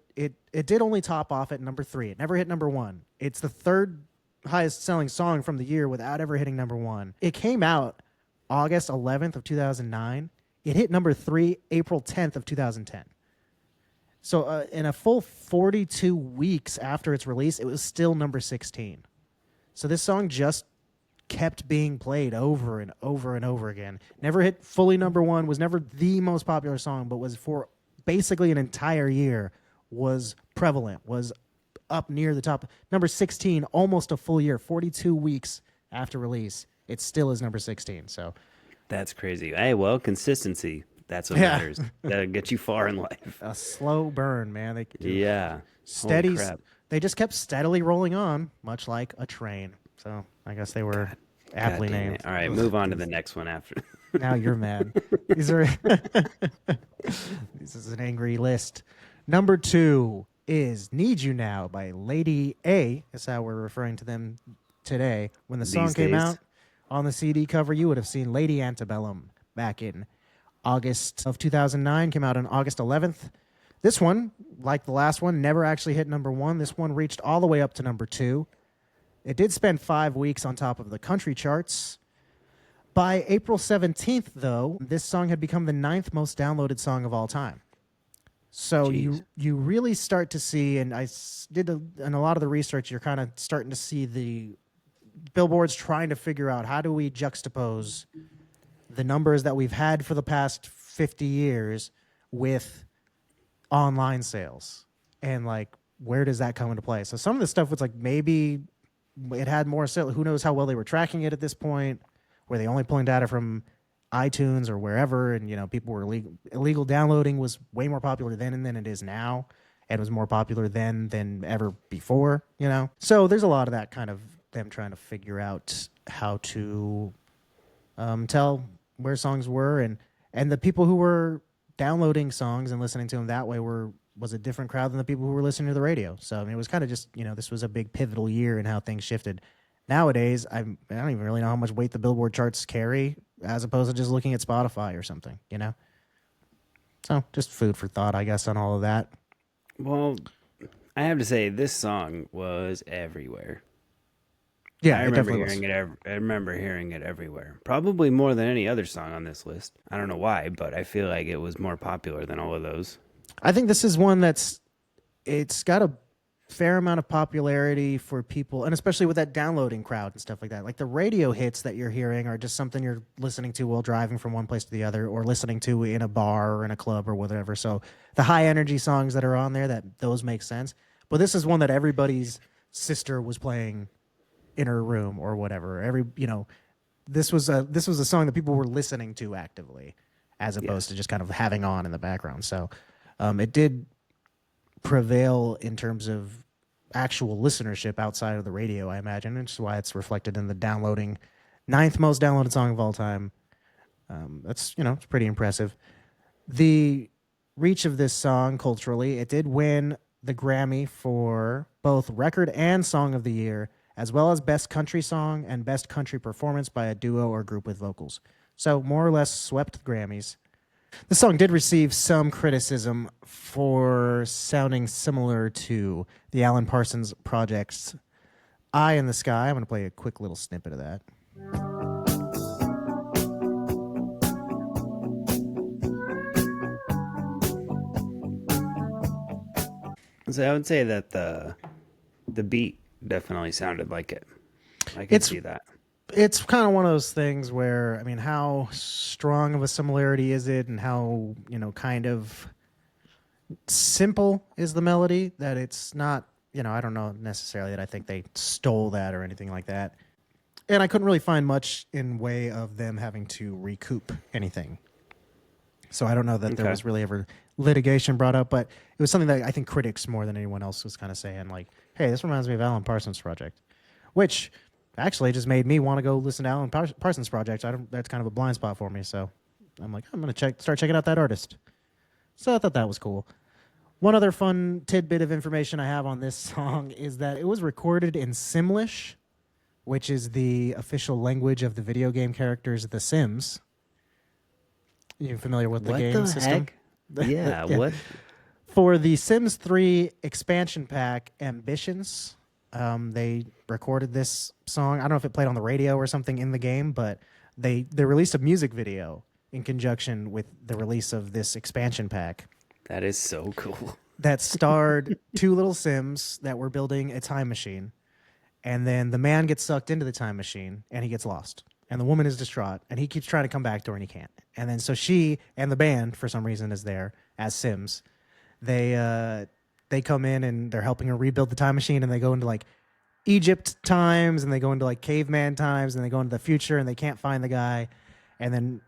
did only top off at number 3. It never hit number 1. It's the third highest selling song from the year without ever hitting number 1. It came out August 11th of 2009. It hit number 3 April 10th of 2010. So in a full 42 weeks after its release, it was still number 16. So this song just kept being played over and over and over again. Never hit fully number 1, was never the most popular song, but was for basically an entire year, was prevalent, was up near the top. Number 16, almost a full year, 42 weeks after release, it still is number 16. So That's crazy. Hey, well, consistency. That's what Yeah. matters. That'll get you far in life. a slow burn, man. They could do Yeah. steady. Holy crap. They just kept steadily rolling on, much like a train. So I guess they were aptly God damn named. it. All right, move on to the next one after. Now you're mad. These are this is an angry list. Number 2 is "Need You Now" by Lady A. That's how we're referring to them today. When the song These came days. out on the CD cover, you would have seen Lady Antebellum back in August of 2009. Came out on August 11th. This one, like the last one, never actually hit number 1. This one reached all the way up to number 2. It did spend 5 weeks on top of the country charts. By April 17th, though, this song had become the 9th most downloaded song of all time. So Jeez. you really start to see, and did in a lot of the research, you're kind of starting to see the billboards trying to figure out how do we juxtapose the numbers that we've had for the past 50 years with online sales, and like where does that come into play? So some of the stuff was like maybe it had more sales. Who knows how well they were tracking it at this point? Were they only pulling data from iTunes or wherever? And people were illegal downloading was way more popular then than it is now, and was more popular then than ever before. So there's a lot of that kind of them trying to figure out how to tell where songs were, and the people who were downloading songs and listening to them that way was a different crowd than the people who were listening to the radio. So I mean, it was kind of just this was a big pivotal year in how things shifted. nowadays I don't even really know how much weight the Billboard charts carry, as opposed to just looking at Spotify or something, you know. So just food for thought, I guess, on all of that. Well, I have to say this song was everywhere. Yeah, I it remember definitely was. hearing it. I remember hearing it everywhere. Probably more than any other song on this list. I don't know why, but I feel like it was more popular than all of those. I think this is one it's got a fair amount of popularity for people, and especially with that downloading crowd and stuff like that. Like the radio hits that you're hearing are just something you're listening to while driving from one place to the other, or listening to in a bar or in a club or whatever. So the high energy songs that are on there, that those make sense. But this is one that everybody's sister was playing in her room or whatever. This was a song that people were listening to actively, as opposed to just kind of having on in the background. So it did prevail in terms of actual listenership outside of the radio, I imagine, which is why it's reflected in the downloading ninth most downloaded song of all time. That's it's pretty impressive. The reach of this song culturally, it did win the Grammy for both record and song of the year, as well as best country song and best country performance by a duo or group with vocals. So more or less swept the Grammys. The song did receive some criticism for sounding similar to the Alan Parsons Project's Eye in the Sky. I'm going to play a quick little snippet of that. So I would say that the beat definitely sounded like it. I can see that. It's kind of one of those things where, I mean, how strong of a similarity is it, and how, kind of simple is the melody, that it's not, I don't know necessarily that I think they stole that or anything like that. And I couldn't really find much in way of them having to recoup anything. So I don't know that there was really ever litigation brought up, but it was something that I think critics more than anyone else was kind of saying, like, hey, this reminds me of Alan Parsons Project, which actually just made me want to go listen to Alan Parsons Project. That's kind of a blind spot for me, so I'm like, I'm going to start checking out that artist. So I thought that was cool. One other fun tidbit of information I have on this song is that it was recorded in Simlish, which is the official language of the video game characters The Sims. You familiar with the game system? Yeah, what? For the Sims 3 expansion pack, Ambitions, they recorded this song. I don't know if it played on the radio or something in the game, but they released a music video in conjunction with the release of this expansion pack. That is so cool. That starred two little Sims that were building a time machine. And then the man gets sucked into the time machine and he gets lost. And the woman is distraught and he keeps trying to come back to her and he can't. And then so she and the band, for some reason, is there as Sims. They come in and they're helping her rebuild the time machine, and they go into like Egypt times, and they go into like caveman times, and they go into the future, and they can't find the guy. And then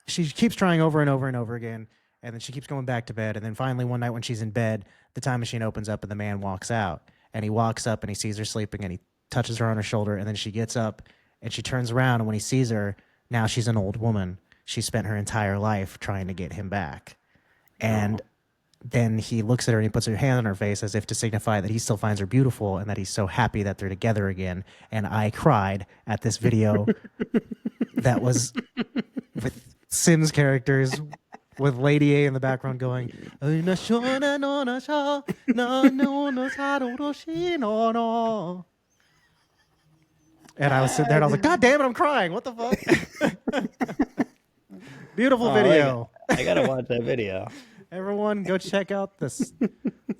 she keeps trying over and over and over again, and then she keeps going back to bed. And then finally one night when she's in bed, the time machine opens up and the man walks out. And he walks up and he sees her sleeping and he touches her on her shoulder, and then she gets up and she turns around, and when he sees her, now she's an old woman. She spent her entire life trying to get him back. And then he looks at her and he puts her hand on her face as if to signify that he still finds her beautiful and that he's so happy that they're together again. And I cried at this video that was with Sims characters with Lady A in the background going, and I was sitting there and I was like, God damn it, I'm crying. What the fuck? Beautiful video. I gotta watch that video. Everyone go check out the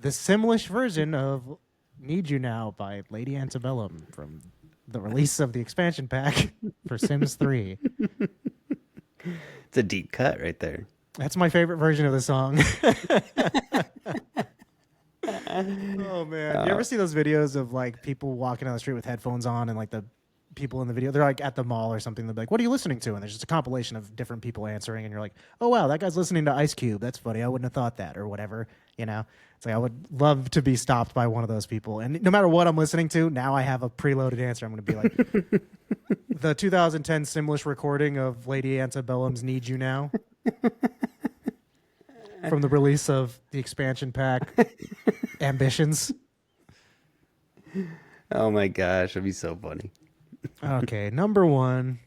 Simlish version of Need You Now by Lady Antebellum from the release of the expansion pack for Sims 3. It's a deep cut right there. That's my favorite version of the song. Oh, man. You ever see those videos of like people walking down the street with headphones on, and like the people in the video, they're like at the mall or something, they're like, what are you listening to? And there's just a compilation of different people answering, and you're like, oh wow, that guy's listening to Ice Cube, that's funny, I wouldn't have thought that, or whatever. It's like I would love to be stopped by one of those people, and no matter what I'm listening to, now I have a preloaded answer. I'm going to be like, the 2010 Simlish recording of Lady Antebellum's Need You Now from the release of the expansion pack Ambitions. Oh my gosh, that'd be so funny. Okay, number one.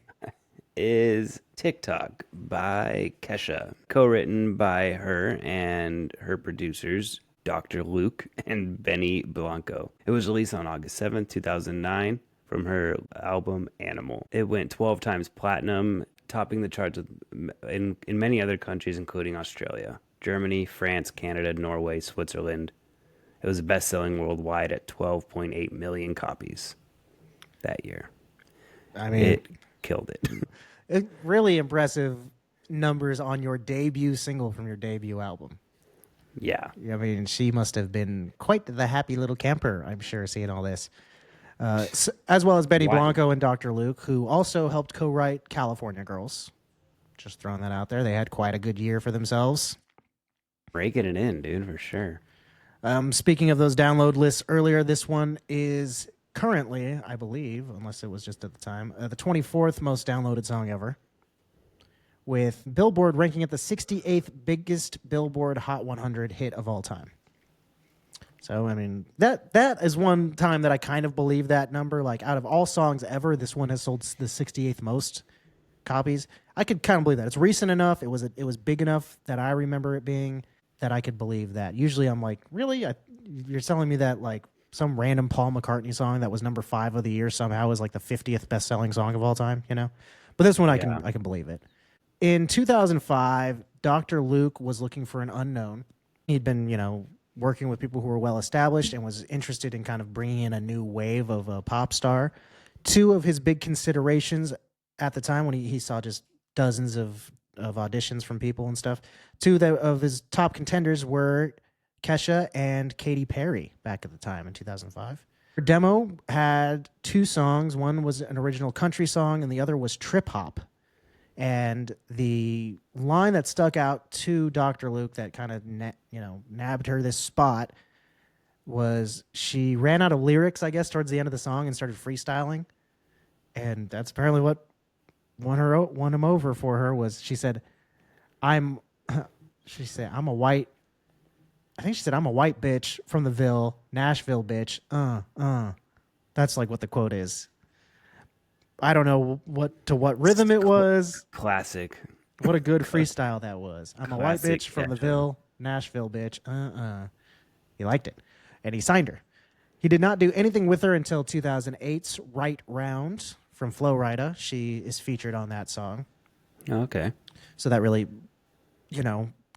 Is TikTok by Kesha, co-written by her and her producers, Dr. Luke and Benny Blanco. It was released on August 7th, 2009 from her album Animal. It went 12 times platinum, topping the charts in many other countries, including Australia, Germany, France, Canada, Norway, Switzerland. It was best-selling worldwide at 12.8 million copies that year. I mean, It killed it. really impressive numbers on your debut single from your debut album. Yeah. I mean, she must have been quite the happy little camper, I'm sure, seeing all this. As well as Benny Why? Blanco and Dr. Luke, who also helped co-write California Girls. Just throwing that out there. They had quite a good year for themselves. Breaking it in, dude, for sure. Speaking of those download lists earlier, this one is currently, I believe, unless it was just at the time, the 24th most downloaded song ever, with Billboard ranking it the 68th biggest Billboard Hot 100 hit of all time. So, I mean, that is one time that I kind of believe that number. Like, out of all songs ever, this one has sold the 68th most copies. I could kind of believe that. It's recent enough. It was big enough that I remember it being that I could believe that. Usually I'm like, really? You're telling me that, like, some random Paul McCartney song that was number 5 of the year somehow is like the 50th best-selling song of all time, you know? But this one I can believe it. In 2005, Dr. Luke was looking for an unknown. He'd been, working with people who were well established and was interested in kind of bringing in a new wave of a pop star. Two of his big considerations at the time when he saw just dozens of auditions from people and stuff, of his top contenders were Kesha and Katy Perry back at the time in 2005. Her demo had 2 songs. One was an original country song and the other was trip hop. And the line that stuck out to Dr. Luke that kind of nabbed her this spot was she ran out of lyrics, I guess, towards the end of the song and started freestyling. And that's apparently what won him over for her. Was she said, I'm a white bitch from the Ville, Nashville bitch. That's like what the quote is. I don't know what rhythm it was. Classic. What a good freestyle that was. I'm a white Classic bitch from the Kesha. Ville, Nashville bitch. He liked it. And he signed her. He did not do anything with her until 2008's Right Round from Flo Rida. She is featured on that song. Okay. So that really,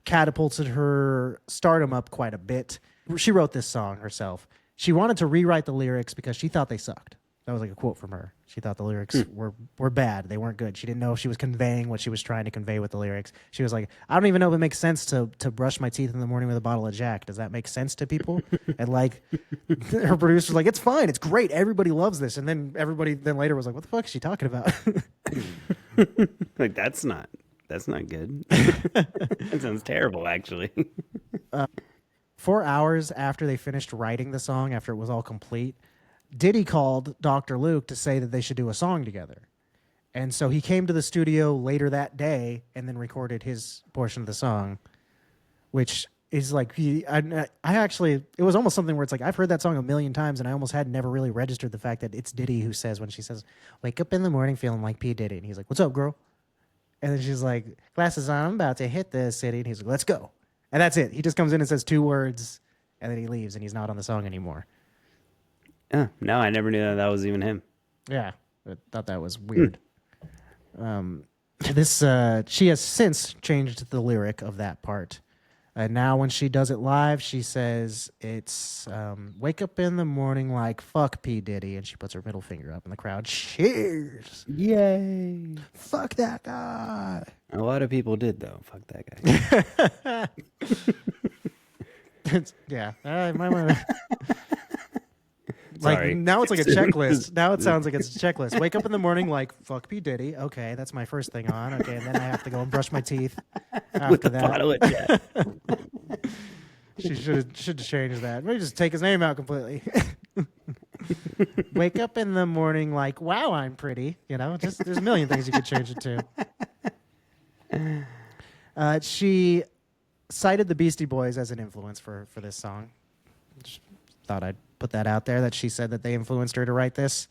catapulted her stardom up quite a bit. She wrote this song herself. She wanted to rewrite the lyrics because she thought they sucked. That was like a quote from her. She thought the lyrics were bad. They weren't good. She didn't know if she was conveying what she was trying to convey with the lyrics. She was like, I don't even know if it makes sense to brush my teeth in the morning with a bottle of Jack. Does that make sense to people? And like, her producer was like, it's fine. It's great. Everybody loves this. And then everybody then later was like, what the fuck is she talking about? Like, that's not good. That sounds terrible, actually. 4 hours after they finished writing the song, after it was all complete, Diddy called Dr. Luke to say that they should do a song together. And so he came to the studio later that day and then recorded his portion of the song, which is like, I actually, it was almost something where it's like, I've heard that song a million times and I almost had never really registered the fact that it's Diddy who says, when she says, wake up in the morning feeling like P. Diddy. And he's like, what's up, girl? And then she's like, glasses on, I'm about to hit the city. And he's like, let's go. And that's it. He just comes in and says 2 words and then he leaves and he's not on the song anymore. No, I never knew that was even him. Yeah, I thought that was weird. She has since changed the lyric of that part. Now when she does it live, she says it's wake up in the morning like fuck P. Diddy, and she puts her middle finger up and the crowd cheers. Yay. Fuck that guy. A lot of people did, though. Fuck that guy. Yeah. I might want to... Sorry. Like, now it's like a checklist. Now it sounds like it's a checklist. Wake up in the morning like, fuck P. Diddy. Okay, that's my first thing on. Okay, and then I have to go and brush my teeth after With the that. bottle of Jack. She should change that. Maybe just take his name out completely. Wake up in the morning like, wow, I'm pretty. Just there's a million things you could change it to. She cited the Beastie Boys as an influence for this song. Just thought I'd put that out there that she said that they influenced her to write this.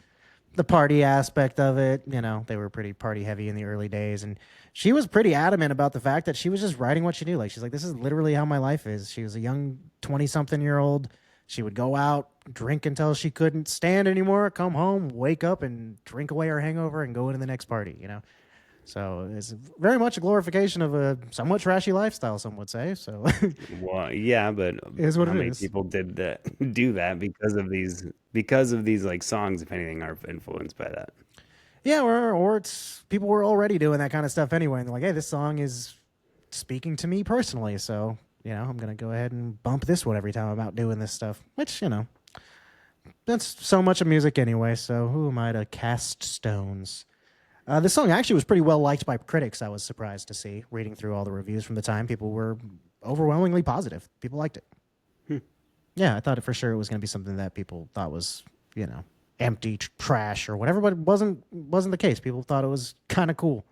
The party aspect of it, they were pretty party heavy in the early days, and she was pretty adamant about the fact that she was just writing what she knew. Like she's like, this is literally how my life is. She was a young 20-something-year-old. She would go out, drink until she couldn't stand anymore, come home, wake up, and drink away her hangover and go into the next party. So it's very much a glorification of a somewhat trashy lifestyle, some would say. So Well, yeah, but it is what how it many is. people did that do that because of these like songs, if anything, are influenced by that. Yeah, or it's people were already doing that kind of stuff anyway, and they're like, hey, this song is speaking to me personally, so I'm gonna go ahead and bump this one every time I'm out doing this stuff. Which that's so much of music anyway. So who am I to cast stones? This song actually was pretty well liked by critics. I was surprised to see, reading through all the reviews from the time. People were overwhelmingly positive. People liked it. Yeah, I thought it for sure it was going to be something that people thought was, empty trash or whatever, but it wasn't the case. People thought it was kind of cool.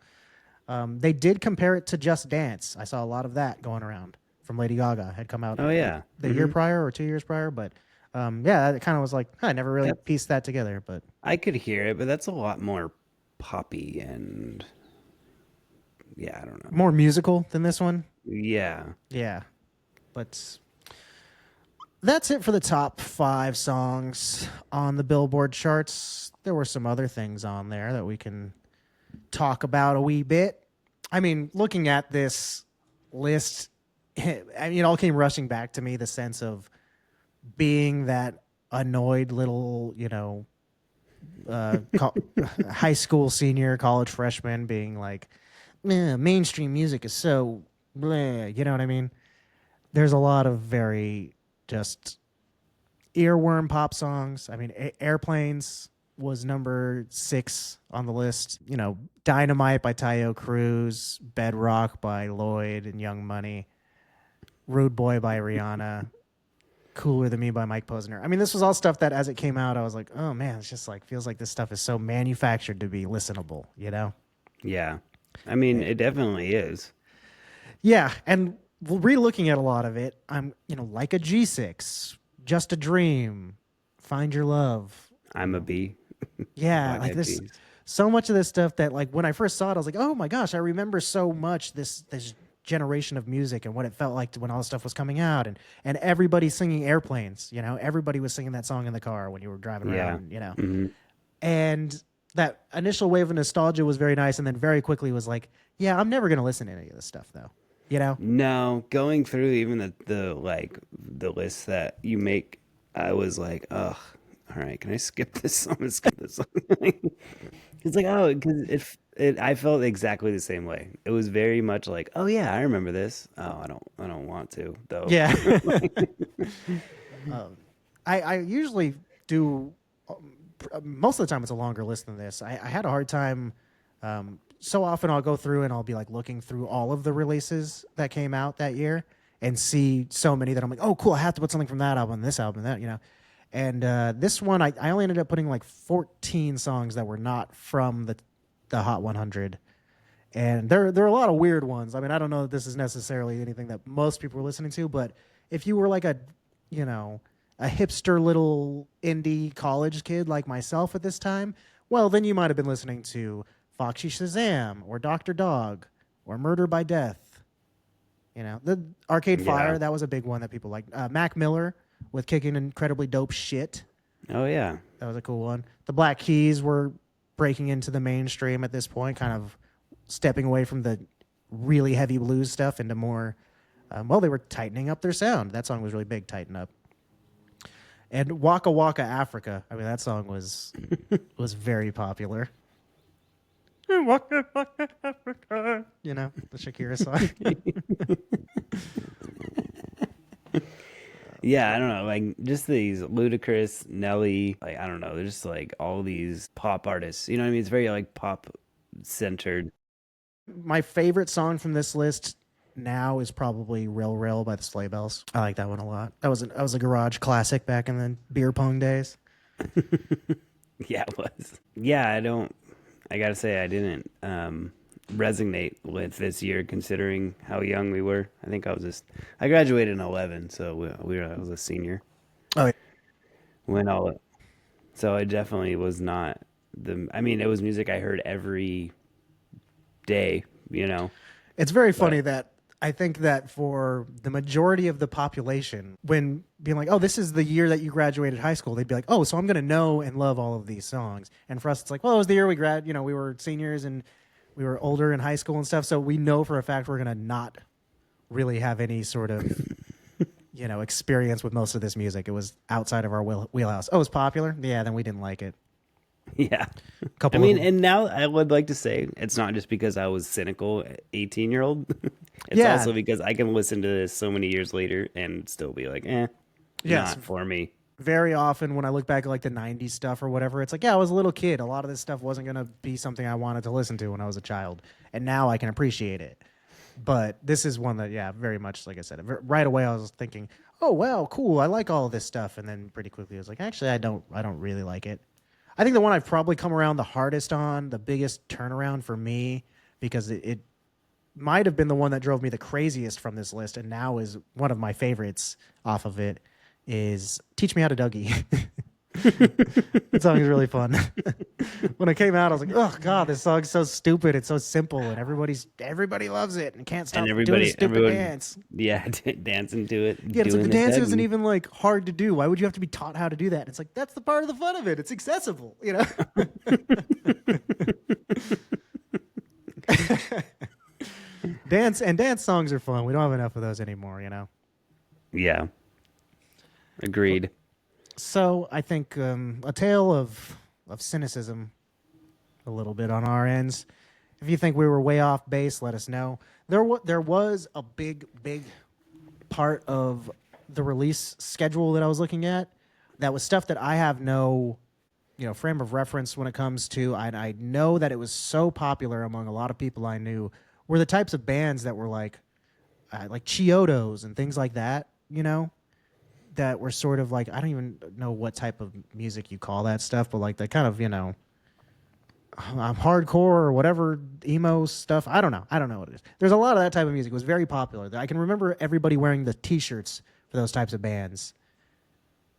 They did compare it to Just Dance. I saw a lot of that going around from Lady Gaga. Had come out Oh yeah, the year prior or 2 years prior, but yeah, it kind of was like, I never really pieced that together, but I could hear it, but that's a lot more poppy and yeah, I don't know. more musical than this one. Yeah, Yeah, but that's it for the top 5 songs on the Billboard charts. There were some other things on there that we can talk about a wee bit. I mean, looking at this list, it all came rushing back to me, the sense of being that annoyed little, high school senior, college freshman, being like, mainstream music is so bleh, you know what I mean? There's a lot of very just earworm pop songs. I mean, Airplanes was number 6 on the list. Dynamite by Tayo Cruz, Bedrock by Lloyd and Young Money, Rude Boy by Rihanna, Cooler Than Me by Mike Posner. I mean, this was all stuff that as it came out, I was like, oh man, it's just like, feels like this stuff is so manufactured to be listenable, yeah. I mean, it definitely is. Yeah, and re-looking at a lot of it, I'm, like a G6, Just a Dream, Find Your Love. I'm a bee. Yeah, Black like Eyed this, Peas. so much of this stuff that like when I first saw it, I was like, oh my gosh, I remember so much this generation of music and what it felt like when all this stuff was coming out, and everybody singing Airplanes. Everybody was singing that song in the car when you were driving around. And that initial wave of nostalgia was very nice, and then very quickly was like, yeah, I'm never gonna listen to any of this stuff though. No, going through even the list that you make, I was like, ugh, all right, can I skip this song? I'm gonna skip this song. It's like, oh, because I felt exactly the same way. It was very much like, oh yeah, I remember this. Oh, I don't want to though. Yeah. I usually do. Most of the time, it's a longer list than this. I had a hard time. So often, I'll go through and I'll be like looking through all of the releases that came out that year and see so many that I'm like, oh, cool, I have to put something from that album, this album, that. And this one, I only ended up putting like 14 songs that were not from the Hot 100. And there are a lot of weird ones. I mean, I don't know that this is necessarily anything that most people were listening to, but if you were like a hipster little indie college kid like myself at this time, well, then you might have been listening to Foxy Shazam or Dr. Dog or Murder by Death. The Arcade Fire, that was a big one that people liked. Mac Miller with Kicking Incredibly Dope Shit. Oh yeah, that was a cool one. The Black Keys were breaking into the mainstream at this point, kind of stepping away from the really heavy blues stuff into more, they were tightening up their sound. That song was really big, Tighten Up. And Waka Waka Africa, I mean, that song was very popular. Waka Waka Africa, the Shakira song. Yeah, I don't know, like just these Ludacris, Nelly, like I don't know, they're just like all these pop artists. You know what I mean? It's very like pop centered. My favorite song from this list now is probably Rill Rill by the Sleigh Bells. I like that one a lot. That was a garage classic back in the beer pong days. Yeah, it was. Yeah, I gotta say I didn't resonate with this year considering how young we were. I think I graduated in 11, so I was a senior. Oh, yeah. when all so it definitely was not the I mean it was music I heard every day, you know. It's very But funny that I think that for the majority of the population, when being like, "Oh, this is the year that you graduated high school," they'd be like, "Oh, so I'm going to know and love all of these songs." And for us, it's like, "Well, it was the year we were seniors and we were older in high school and stuff, so we know for a fact we're going to not really have any sort of experience with most of this music. It was outside of our wheelhouse. Oh, it's popular, yeah. Then we didn't like it. yeah. A I couple of mean, them, and now I would like to say it's not just because I was cynical 18-year-old. It's yeah, also because I can listen to this so many years later and still be like, yes. not for me. Very often when I look back at like the 90s stuff or whatever, it's like, yeah, I was a little kid. A lot of this stuff wasn't going to be something I wanted to listen to when I was a child. And now I can appreciate it. But this is one that, yeah, very much, like I said, right away I was thinking, oh, wow, cool. I like all of this stuff. And then pretty quickly I was like, actually, I don't really like it. I think the one I've probably come around the hardest on, the biggest turnaround for me, because it might have been the one that drove me the craziest from this list, and now is one of my favorites off of it, is Teach Me How to Dougie. That song is really fun. When it came out, I was like, oh god, this song's so stupid. It's so simple, and everybody loves it and can't stop And doing a stupid everyone, dance. yeah, dancing to it, Yeah, it's like the doing dance isn't Dougie. even like hard to do. Why would you have to be taught how to do that? It's like that's the part of the fun of it. It's accessible, you know. Dance songs are fun. We don't have enough of those anymore, you know. Yeah, agreed. So I think a tale of cynicism, a little bit on our ends. If you think we were way off base, let us know. There was a big part of the release schedule that I was looking at that was stuff that I have no frame of reference when it comes to. I know that it was so popular among a lot of people I knew were the types of bands that were like Chiodos and things like that. That were sort of like, I don't even know what type of music you call that stuff, but like that kind of hardcore or whatever emo stuff. I don't know what it is. There's a lot of that type of music. It was very popular. I can remember everybody wearing the T-shirts for those types of bands.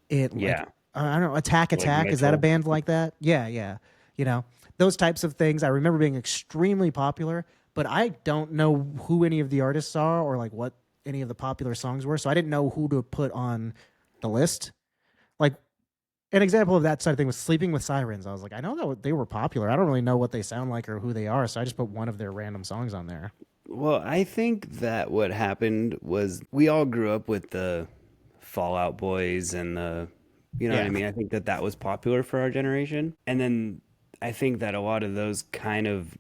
It like Yeah, I don't know, Attack like Attack, is that a metal. band like that? Yeah, yeah. Those types of things I remember being extremely popular, but I don't know who any of the artists are or like what any of the popular songs were, so I didn't know who to put on the list. Like an example of that sort of thing was Sleeping with Sirens. I was like, I know that they were popular. I don't really know what they sound like or who they are, so I just put one of their random songs on there. Well, I think that what happened was we all grew up with the Fallout Boys and you know what I Yeah. mean? I think that that was popular for our generation. And then I think that a lot of those kind of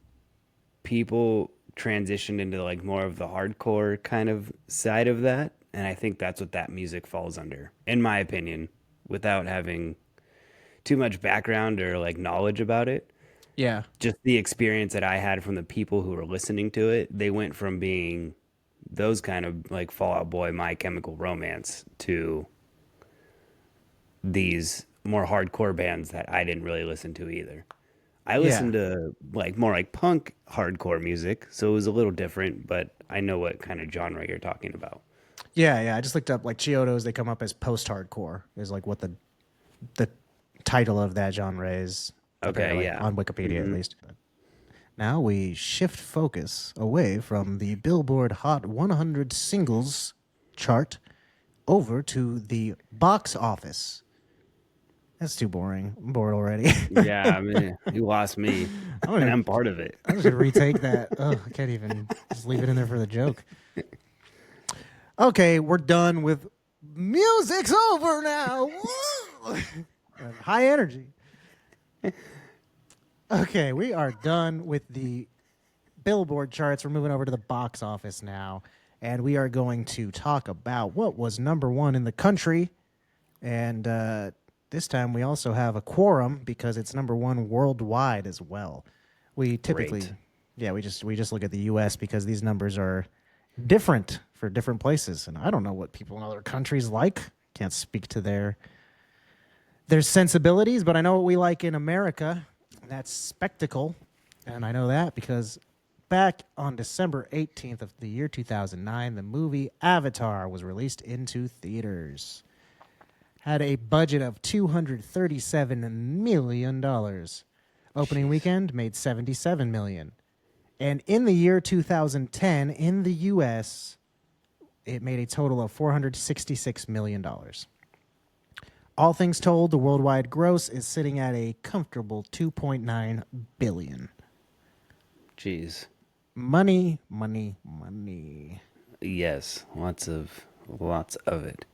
people transitioned into like more of the hardcore kind of side of that. And I think that's what that music falls under, in my opinion, without having too much background or like knowledge about it. Yeah. Just the experience that I had from the people who were listening to it, they went from being those kind of like Fall Out Boy, My Chemical Romance to these more hardcore bands that I didn't really listen to either. I Yeah. listened to like more like punk hardcore music, so it was a little different, but I know what kind of genre you're talking about. Yeah, yeah. I just looked up like Chiodos, they come up as post-hardcore is like what the title of that genre is, Okay, apparently yeah. on Wikipedia at Hmm. least. Now we shift focus away from the Billboard Hot 100 singles chart over to the box office. That's too boring. I'm bored already. Yeah, I mean, you lost me, I'm and gonna, I'm part of it. I'm just gonna retake that. Oh, I can't even just leave it in there for the joke. Okay, we're done with music's over now. Woo! High energy. Okay, we are done with the Billboard charts. We're moving over to the box office now, and we are going to talk about what was number one in the country. And this time we also have a quorum because it's number one worldwide as well. We typically, Great. yeah, we just look at the U.S. because these numbers are different for different places, and I don't know what people in other countries like. Can't speak to their sensibilities, but I know what we like in America. And that's spectacle, and I know that because back on December 18th of the year 2009, the movie Avatar was released into theaters. had a budget of $237 million. Opening weekend made $77 million. And in the year 2010, in the U.S., it made a total of $466 million. All things told, the worldwide gross is sitting at a comfortable $2.9 billion. Jeez. Money, money, money. Yes, lots of it.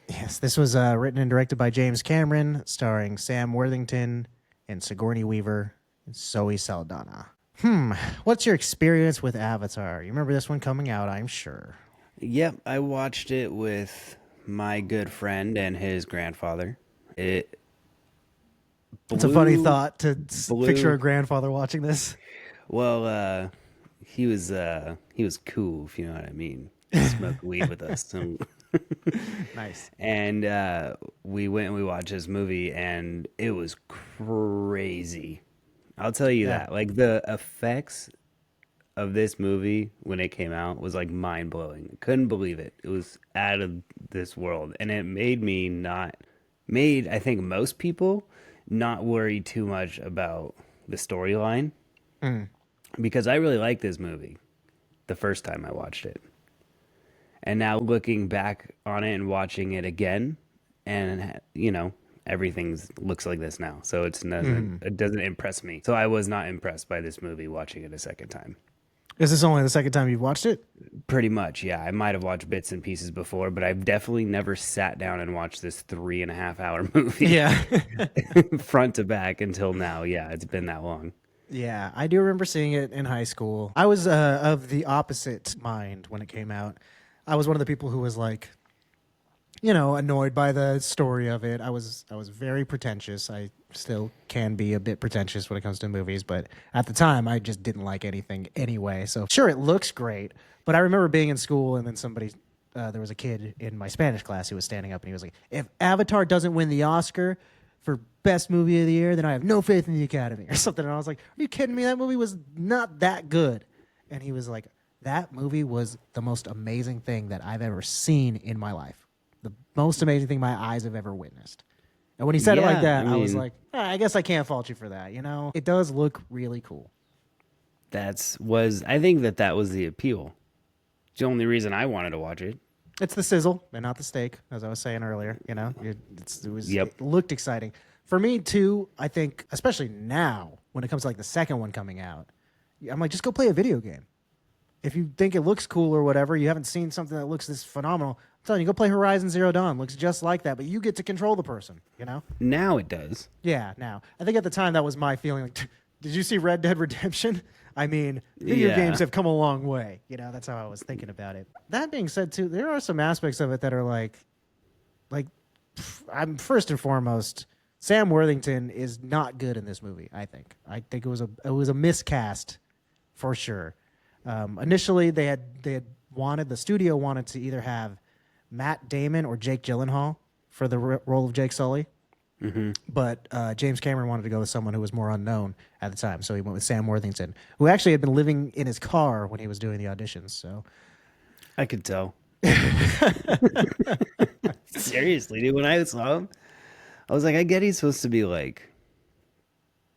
Yes, this was written and directed by James Cameron, starring Sam Worthington and Sigourney Weaver and Zoe Saldana. What's your experience with Avatar? You remember this one coming out, I'm sure. Yep, I watched it with my good friend and his grandfather. It's a funny thought to picture a grandfather watching this. Well, he was cool, if you know what I mean. Smoked weed with us. So. Nice. And we went and we watched this movie, and it was crazy. I'll tell you that. Like, the effects of this movie when it came out was like mind blowing. Couldn't believe it. It was out of this world, and it made I think most people not worry too much about the storyline, because I really liked this movie the first time I watched it, and now looking back on it and watching it again, and everything looks like this now, so it doesn't impress me. So I was not impressed by this movie watching it a second time. Is this only the second time you've watched it? Pretty much, yeah. I might have watched bits and pieces before, but I've definitely never sat down and watched this 3.5-hour movie. Yeah. Front to back until now. Yeah, it's been that long. Yeah, I do remember seeing it in high school. I was of the opposite mind when it came out. I was one of the people who was like, annoyed by the story of it. I was very pretentious. I still can be a bit pretentious when it comes to movies, but at the time I just didn't like anything anyway. So sure, it looks great, but I remember being in school and then there was a kid in my Spanish class who was standing up and he was like, if Avatar doesn't win the Oscar for best movie of the year, then I have no faith in the Academy or something. And I was like, are you kidding me? That movie was not that good. And he was like, that movie was the most amazing thing that I've ever seen in my life. The most amazing thing my eyes have ever witnessed. And when he said it like that, I was like, I guess I can't fault you for that. It does look really cool. I think that was the appeal. It's the only reason I wanted to watch it. It's the sizzle and not the steak, as I was saying earlier. It looked exciting. For me, too, I think, especially now, when it comes to like the second one coming out, I'm like, just go play a video game. If you think it looks cool or whatever, you haven't seen something that looks this phenomenal, I'm telling you, go play Horizon Zero Dawn. Looks just like that, but you get to control the person, Now it does. Yeah, now. I think at the time that was my feeling. Like, did you see Red Dead Redemption? I mean, video games have come a long way. That's how I was thinking about it. That being said, too, there are some aspects of it that are I'm first and foremost, Sam Worthington is not good in this movie, I think. I think it was a miscast for sure. Initially, the studio wanted to either have Matt Damon or Jake Gyllenhaal for the role of Jake Sully. Mm-hmm. But James Cameron wanted to go with someone who was more unknown at the time, so he went with Sam Worthington, who actually had been living in his car when he was doing the auditions. So I could tell. Seriously, dude, when I saw him, I was like, I get he's supposed to be like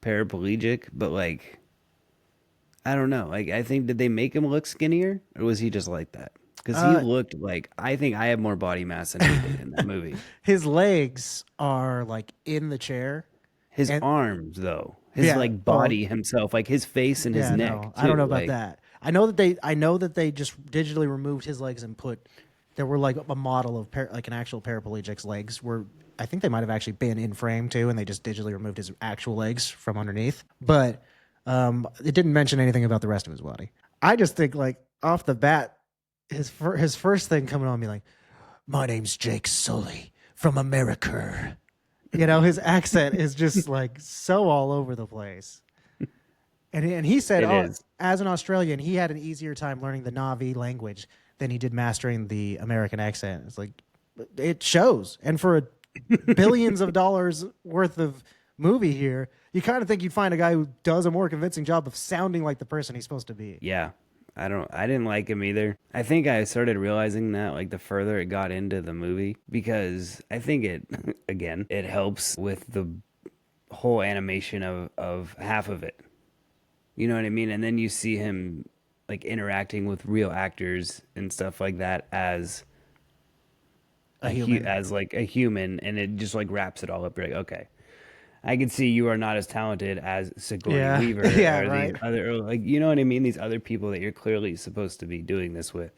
paraplegic, but like, I don't know. Like, I think, did they make him look skinnier, or was he just like that? Because he looked like, I think I have more body mass than he did in that movie. His legs are like in the chair. His arms, though, his body himself, like his face and his neck. No, I don't know about that. I know that they just digitally removed his legs and there were like a model of like an actual paraplegic's legs were. I think they might have actually been in frame too, and they just digitally removed his actual legs from underneath. But it didn't mention anything about the rest of his body. I just think like off the bat, his first thing coming on me like, my name's Jake Sully from America. His accent is just like so all over the place. And he said, as an Australian, he had an easier time learning the Na'vi language than he did mastering the American accent. It's like, it shows. And for billions of dollars worth of movie here, you kind of think you'd find a guy who does a more convincing job of sounding like the person he's supposed to be. Yeah. I didn't like him either. I think I started realizing that like the further it got into the movie because I think it again, it helps with the whole animation of half of it. You know what I mean? And then you see him like interacting with real actors and stuff like that as A human. as like a human, and it just like wraps it all up. You're like, okay, I can see you are not as talented as Sigourney Yeah. Weaver Yeah, or these right. other, or like, you know what I mean? These other people that you're clearly supposed to be doing this with.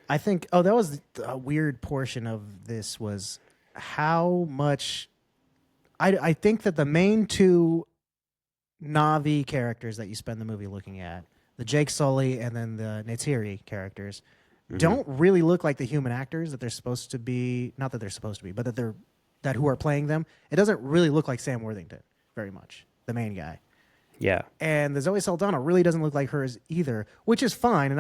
I think, oh, that was a weird portion of this was how much. I think that the main two Navi characters that you spend the movie looking at, the Jake Sully and then the Neytiri characters, don't really look like the human actors that they're supposed to be. Not that they're supposed to be, but that who are playing them. It doesn't really look like Sam Worthington very much, the main guy. Yeah. And the Zoe Saldana really doesn't look like hers either, which is fine. And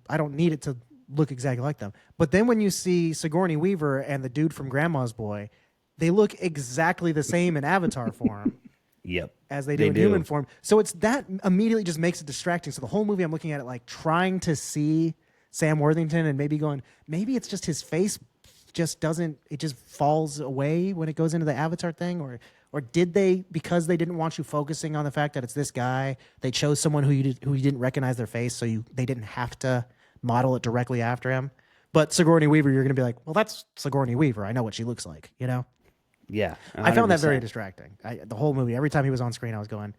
I don't need it to look exactly like them. But then when you see Sigourney Weaver and the dude from Grandma's Boy, they look exactly the same in Avatar form Yep. as they do in human form. So it's that immediately just makes it distracting. So the whole movie I'm looking at it like trying to see Sam Worthington and maybe going, maybe it's just his face just doesn't, it just falls away when it goes into the Avatar thing, or did they, because they didn't want you focusing on the fact that it's this guy, they chose someone who you didn't recognize their face, so they didn't have to model it directly after him. But Sigourney Weaver, you're going to be like, well, that's Sigourney Weaver. I know what she looks like, you know? Yeah. I found that very 100%. distracting. The whole movie, every time he was on screen, I was going,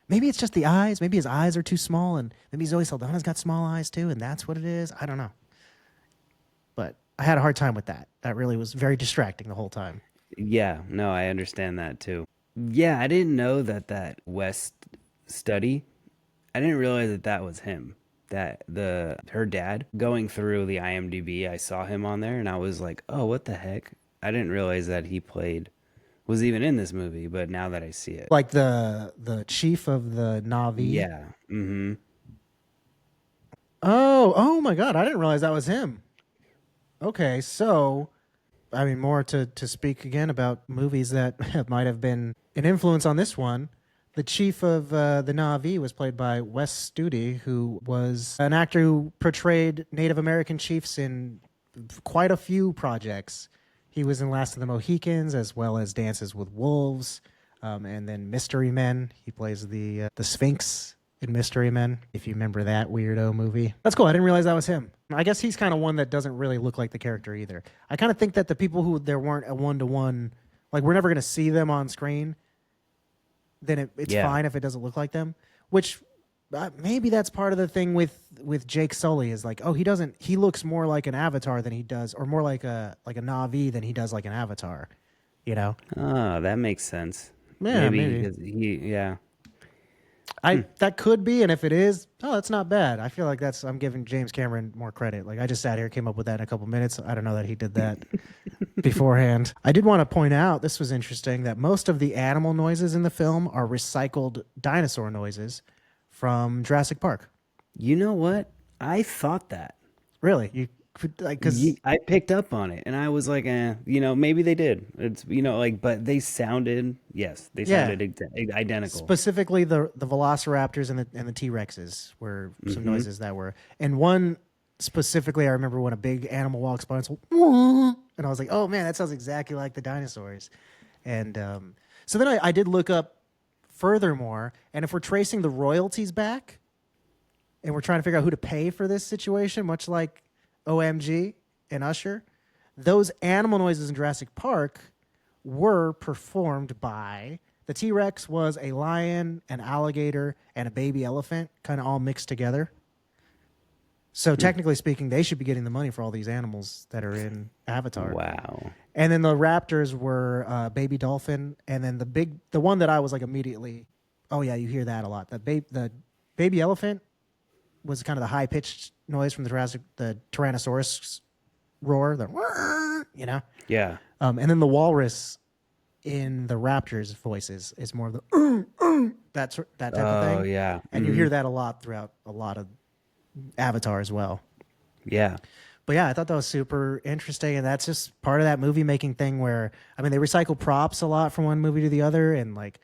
maybe it's just the eyes. Maybe his eyes are too small, and maybe Zoe Saldana's got small eyes too, and that's what it is. I don't know. But I had a hard time with that. That really was very distracting the whole time. Yeah. No, I understand that too. Yeah. I didn't know that West study, I didn't realize that was him. That her dad going through the IMDb, I saw him on there and I was like, oh, what the heck? I didn't realize that he was even in this movie, but now that I see it. Like the chief of the Navi. Yeah. Mm-hmm. Oh my God. I didn't realize that was him. Okay, so I mean, more to speak again about movies that might have been an influence on this one. The chief of the Na'vi was played by Wes Studi, who was an actor who portrayed Native American chiefs in quite a few projects. He was in Last of the Mohicans, as well as Dances with Wolves, and then Mystery Men. He plays the Sphinx in Mystery Men, if you remember that weirdo movie. That's cool. I didn't realize that was him. I guess he's kind of one that doesn't really look like the character either. I kind of think that the people who there weren't a one-to-one, like we're never going to see them on screen, then it's fine if it doesn't look like them. Which maybe that's part of the thing with Jake Sully is like, oh, he looks more like an Avatar than he does, or more like a Na'vi than he does like an Avatar, you know? Oh, that makes sense. Yeah, Maybe. maybe. Yeah. That could be, and if it is, oh, that's not bad. I feel like I'm giving James Cameron more credit. Like I just sat here, came up with that in a couple minutes. I don't know that he did that beforehand. I did want to point out, this was interesting, that most of the animal noises in the film are recycled dinosaur noises from Jurassic Park. You know what? I thought that. Really? You like because I picked up on it and I was like, maybe they did. It's, but they sounded, yes, they sounded identical. specifically the Velociraptors and the T-Rexes were some noises that were, and one specifically I remember when a big animal walks by, and I was like, oh man, that sounds exactly like the dinosaurs. And so then I did look up furthermore, and if we're tracing the royalties back and we're trying to figure out who to pay for this situation, much like OMG and Usher, those animal noises in Jurassic Park were performed by the T-Rex was a lion, an alligator, and a baby elephant, kind of all mixed together. So technically speaking, they should be getting the money for all these animals that are in Avatar. Wow. And then the raptors were baby dolphin, and then the one that I was like immediately, oh yeah, you hear that a lot. The baby elephant was kind of the high pitched noise from the Tyrannosaurus roar, Yeah. and then the walrus in the raptors' voices is more of the that type of thing. Oh yeah. And you hear that a lot throughout a lot of Avatar as well. Yeah. But yeah, I thought that was super interesting, and that's just part of that movie making thing where, I mean, they recycle props a lot from one movie to the other, and like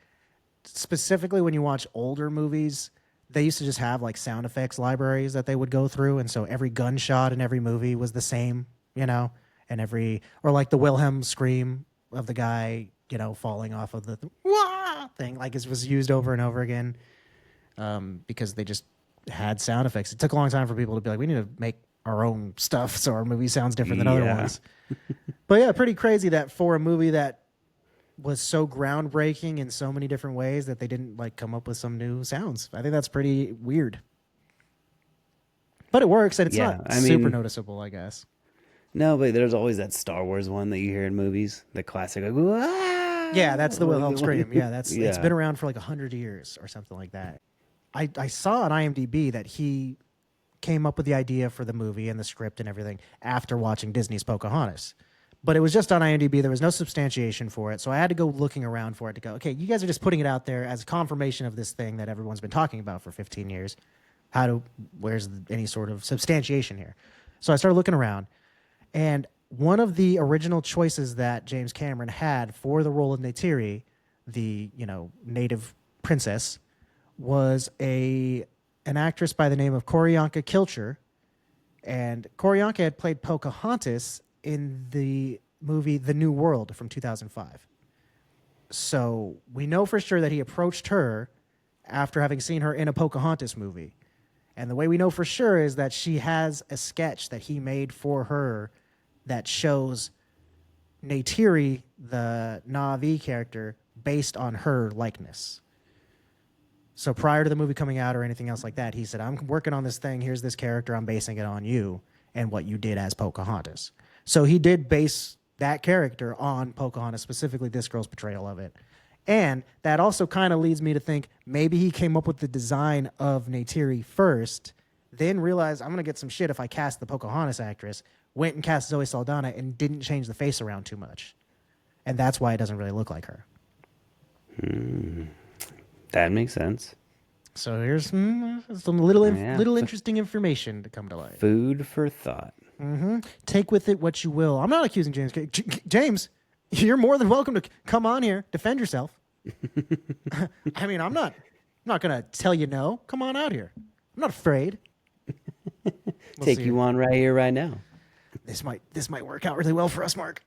specifically when you watch older movies, they used to just have like sound effects libraries that they would go through, and so every gunshot in every movie was the same, and or like the Wilhelm scream of the guy, falling off of the wah thing, like it was used over and over again, because they just had sound effects. It took a long time for people to be like, we need to make our own stuff so our movie sounds different than other ones. But yeah, pretty crazy that for a movie that was so groundbreaking in so many different ways that they didn't like come up with some new sounds. I think that's pretty weird. But it works, and it's not super noticeable, I guess. No, but there's always that Star Wars one that you hear in movies, the classic, like, "Wah!" Yeah, that's the Wilhelm scream. Yeah, it's been around for like 100 years or something like that. I saw on IMDb that he came up with the idea for the movie and the script and everything after watching Disney's Pocahontas. But it was just on IMDb. There was no substantiation for it. So I had to go looking around for it to go, okay, you guys are just putting it out there as confirmation of this thing that everyone's been talking about for 15 years. Where's any sort of substantiation here? So I started looking around, and one of the original choices that James Cameron had for the role of Neytiri, the, native princess, was an actress by the name of Q'orianka Kilcher. And Q'orianka had played Pocahontas in the movie The New World from 2005. So we know for sure that he approached her after having seen her in a Pocahontas movie. And the way we know for sure is that she has a sketch that he made for her that shows Neytiri, the Na'vi character, based on her likeness. So prior to the movie coming out or anything else like that, he said, I'm working on this thing. Here's this character. I'm basing it on you and what you did as Pocahontas. So he did base that character on Pocahontas, specifically this girl's portrayal of it. And that also kind of leads me to think maybe he came up with the design of Neytiri first, then realized I'm going to get some shit if I cast the Pocahontas actress, went and cast Zoe Saldana and didn't change the face around too much. And that's why it doesn't really look like her. That makes sense. So here's some little interesting information to come to light. Food for thought. Mm-hmm. Take with it what you will. I'm not accusing James. James, you're more than welcome to come on here, defend yourself. I mean, I'm not gonna tell you no. Come on out here. I'm not afraid. Take you on right here, right now. This might work out really well for us, Mark.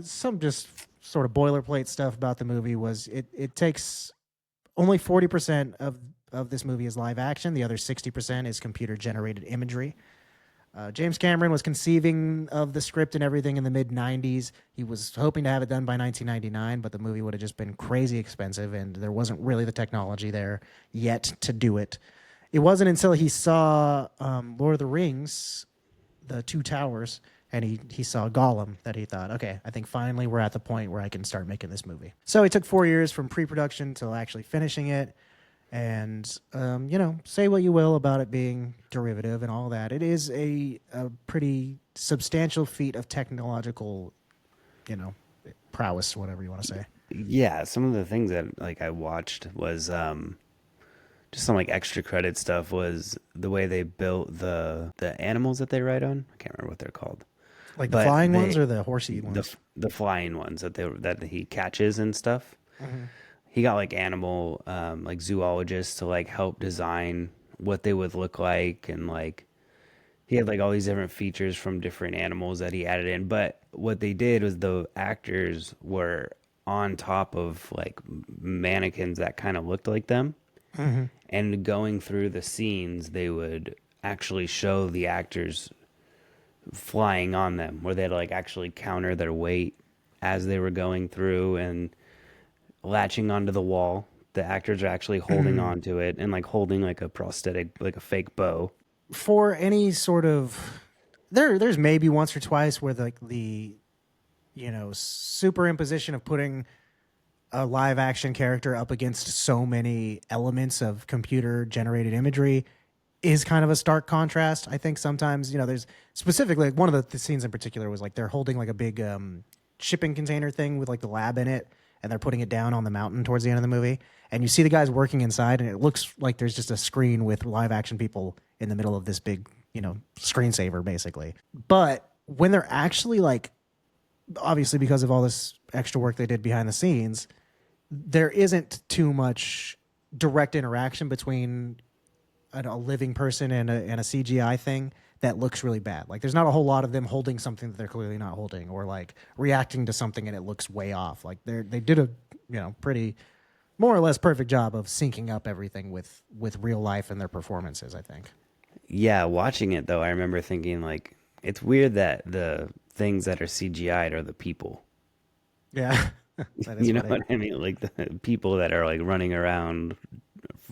Some just sort of boilerplate stuff about the movie was it takes only 40% of this movie is live action. The other 60% is computer generated imagery. James Cameron was conceiving of the script and everything in the mid-90s. He was hoping to have it done by 1999, but the movie would have just been crazy expensive, and there wasn't really the technology there yet to do it. It wasn't until he saw Lord of the Rings, The Two Towers, and he saw Gollum that he thought, okay, I think finally we're at the point where I can start making this movie. So it took 4 years from pre-production till actually finishing it. And, say what you will about it being derivative and all that. It is a pretty substantial feat of technological, prowess, whatever you want to say. Yeah, some of the things that I watched was just some extra credit stuff was the way they built the animals that they ride on. I can't remember what they're called. Like the flying ones or the horsey ones? The flying ones that he catches and stuff. Mm-hmm. He got animal zoologists to help design what they would look like, and he had all these different features from different animals that he added in. But what they did was the actors were on top of mannequins that kind of looked like them. Mm-hmm. And going through the scenes, they would actually show the actors flying on them, where they'd actually counter their weight as they were going through and latching onto the wall. The actors are actually holding onto it and holding a prosthetic, a fake bow. For any sort of, there's maybe once or twice where the superimposition of putting a live action character up against so many elements of computer generated imagery is kind of a stark contrast. I think sometimes, there's specifically one of the scenes in particular was they're holding a big shipping container thing with the lab in it, and they're putting it down on the mountain towards the end of the movie. And you see the guys working inside, and it looks like there's just a screen with live action people in the middle of this big, screensaver, basically. But when they're actually obviously because of all this extra work they did behind the scenes, there isn't too much direct interaction between a living person and a CGI thing that looks really bad. Like there's not a whole lot of them holding something that they're clearly not holding, or like reacting to something and it looks way off. Like they did a pretty more or less perfect job of syncing up everything with real life and their performances, I think. Yeah, watching it though, I remember thinking like it's weird that the things that are CGI'd are the people. Yeah. That is You know funny. what I mean? Like the people that are like running around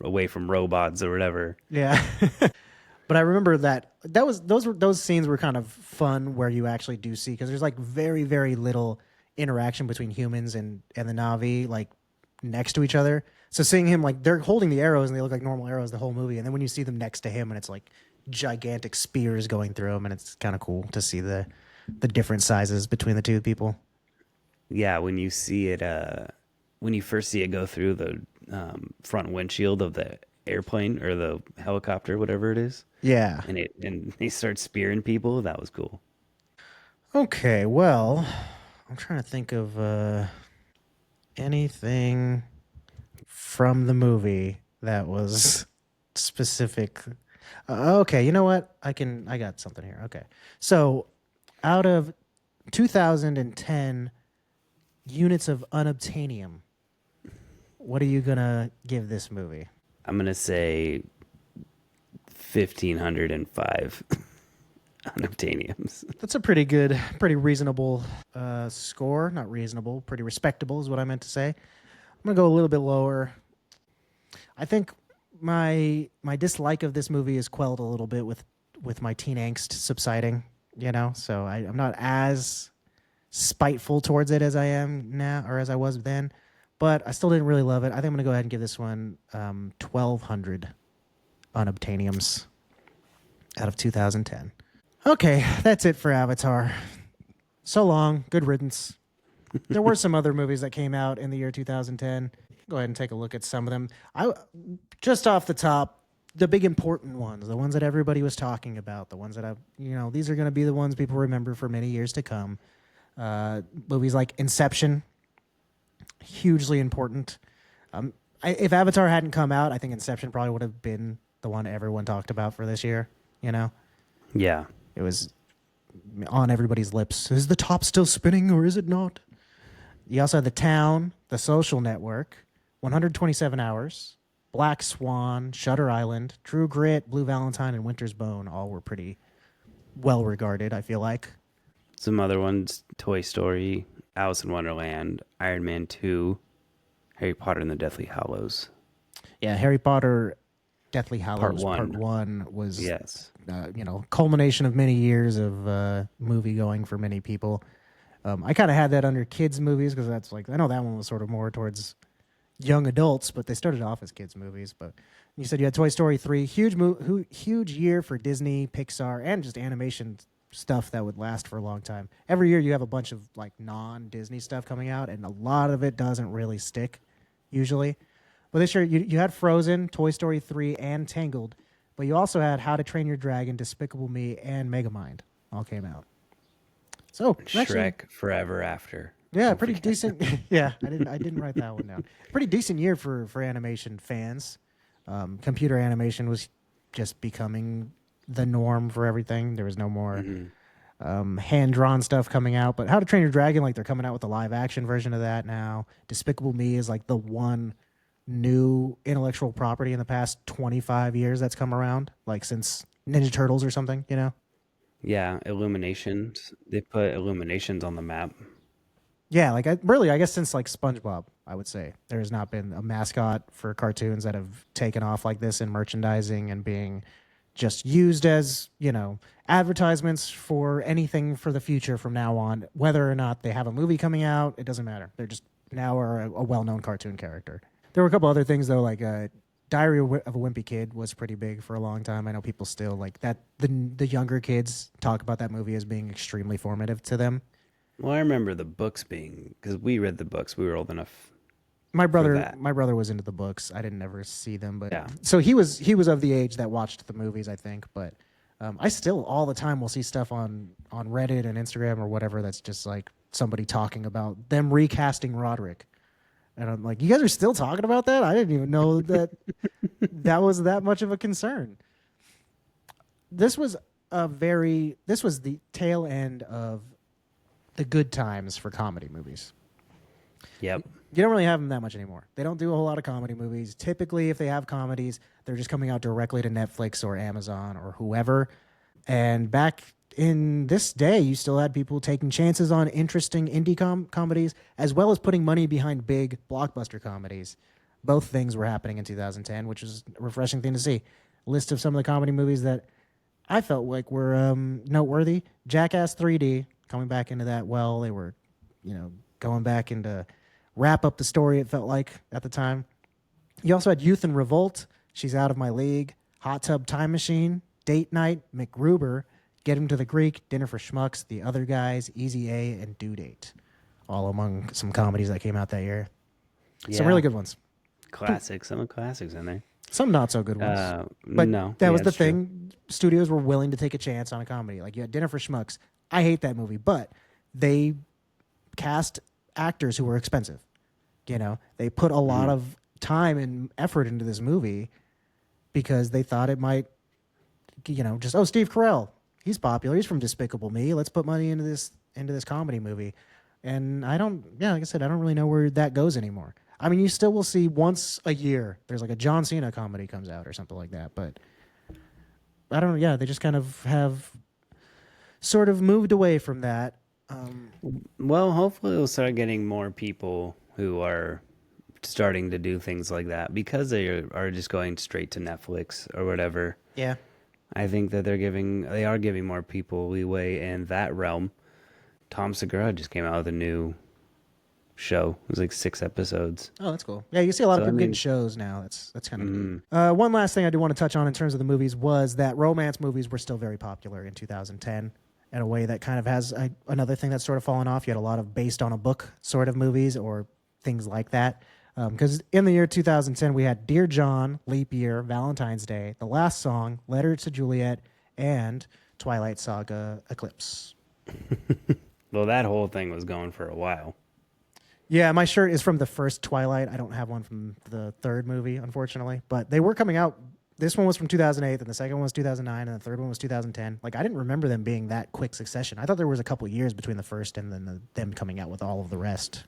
away from robots or whatever. Yeah. But I remember those scenes were kind of fun where you actually do see, because there's like very very little interaction between humans and the Navi like next to each other. So seeing him, like, they're holding the arrows and they look like normal arrows the whole movie, and then when you see them next to him and it's like gigantic spears going through them, and it's kind of cool to see the different sizes between the two people. Yeah, when you see it, when you first see it go through the front windshield of the airplane or the helicopter, whatever it is, Yeah. and they start spearing people, that was cool. Okay. Well, I'm trying to think of anything from the movie that was specific. Okay, you know what? I got something here. Okay. So, out of 2010 units of unobtainium, what are you going to give this movie? I'm gonna say 1,505 unobtainiums. That's a pretty good, pretty reasonable score. Not reasonable, pretty respectable is what I meant to say. I'm going to go a little bit lower. I think my dislike of this movie is quelled a little bit with my teen angst subsiding, so I'm not as spiteful towards it as I am now, or as I was then, but I still didn't really love it. I think I'm going to go ahead and give this one 1,200 unobtainiums out of 2010. Okay, that's it for Avatar. So long, good riddance. There were some other movies that came out in the year 2010. Go ahead and take a look at some of them. Just off the top, the big important ones, the ones that everybody was talking about, the ones that these are going to be the ones people remember for many years to come. Movies like Inception, hugely important. If Avatar hadn't come out, I think Inception probably would have been the one everyone talked about for this year. Yeah. It was on everybody's lips. Is the top still spinning or is it not? You also had The Town, The Social Network, 127 Hours, Black Swan, Shutter Island, True Grit, Blue Valentine, and Winter's Bone. All were pretty well regarded, I feel like. Some other ones: Toy Story, Alice in Wonderland, Iron Man 2, Harry Potter and the Deathly Hallows. Yeah, Harry Potter, Deathly Part Hallows one. Part 1 was, Yes. culmination of many years of movie going for many people. I kind of had that under kids' movies because that's like, I know that one was sort of more towards young adults, but they started off as kids' movies. But you said you had Toy Story 3, huge year for Disney, Pixar, and just animation stuff that would last for a long time. Every year you have a bunch of like non-Disney stuff coming out, and a lot of it doesn't really stick usually. But this year you had Frozen, Toy Story 3, and Tangled, but you also had How to Train Your Dragon, Despicable Me, and Megamind all came out. So Shrek Forever After. yeah, Don't pretty forget. decent. Yeah, I didn't write that one down. Pretty decent year for animation fans. Computer animation was just becoming the norm for everything. There was no more hand drawn stuff coming out. But How to Train Your Dragon, like they're coming out with a live action version of that now. Despicable Me is like the one new intellectual property in the past 25 years that's come around, like since Ninja Turtles or something. Yeah, Illuminations. They put Illuminations on the map. Yeah, like I guess since like SpongeBob, I would say there has not been a mascot for cartoons that have taken off like this in merchandising and being just used as, advertisements for anything for the future from now on. Whether or not they have a movie coming out, it doesn't matter. They're just now are a well-known cartoon character. There were a couple other things though, like Diary of a Wimpy Kid was pretty big for a long time. I know people still like that. The younger kids talk about that movie as being extremely formative to them. Well, I remember the books being, because we read the books. We were old enough. My brother, that. my brother was into the books. I didn't ever see them, but Yeah. so he was of the age that watched the movies, I think. But I still all the time will see stuff on Reddit and Instagram or whatever that's just like somebody talking about them recasting Roderick. And I'm like, you guys are still talking about that? I didn't even know that that was that much of a concern. This was this was the tail end of the good times for comedy movies. Yep. You don't really have them that much anymore. They don't do a whole lot of comedy movies. Typically, if they have comedies, they're just coming out directly to Netflix or Amazon or whoever. And back in this day, you still had people taking chances on interesting indie comedies as well as putting money behind big blockbuster comedies. Both things were happening in 2010, which was a refreshing thing to see. List of some of the comedy movies that I felt like were noteworthy. Jackass 3D, coming back into that well. They were, going back into wrap up the story, it felt like, at the time. You also had Youth in Revolt, She's Out of My League, Hot Tub Time Machine, Date Night, MacGruber, Get Him to the Greek, Dinner for Schmucks, The Other Guys, Easy A, and Due Date. All among some comedies that came out that year. Yeah. Some really good ones. Classics. Some classics in there. Some not so good ones. But no. That was the thing. True. Studios were willing to take a chance on a comedy. Like you had Dinner for Schmucks. I hate that movie, but they cast actors who were expensive. They put a lot of time and effort into this movie because they thought it might, Steve Carell, he's popular. He's from Despicable Me. Let's put money into this comedy movie. And like I said, I don't really know where that goes anymore. I mean, you still will see once a year, there's like a John Cena comedy comes out or something like that. But I don't know. Yeah, they just kind of have sort of moved away from that. Well, hopefully we'll start getting more people who are starting to do things like that because they are just going straight to Netflix or whatever. Yeah. I think that they are giving more people leeway in that realm. Tom Segura just came out with a new show. It was like 6 episodes. Oh, that's cool. Yeah, you see a lot of people getting shows now. That's kind of cool. One last thing I do want to touch on in terms of the movies was that romance movies were still very popular in 2010 in a way that kind of has another thing that's sort of fallen off. You had a lot of based on a book sort of movies or things like that. Because in the year 2010, we had Dear John, Leap Year, Valentine's Day, The Last Song, Letter to Juliet, and Twilight Saga Eclipse. Well, that whole thing was going for a while. Yeah, my shirt is from the first Twilight. I don't have one from the third movie, unfortunately. But they were coming out. This one was from 2008, and the second one was 2009, and the third one was 2010. Like, I didn't remember them being that quick succession. I thought there was a couple years between the first and then them coming out with all of the rest.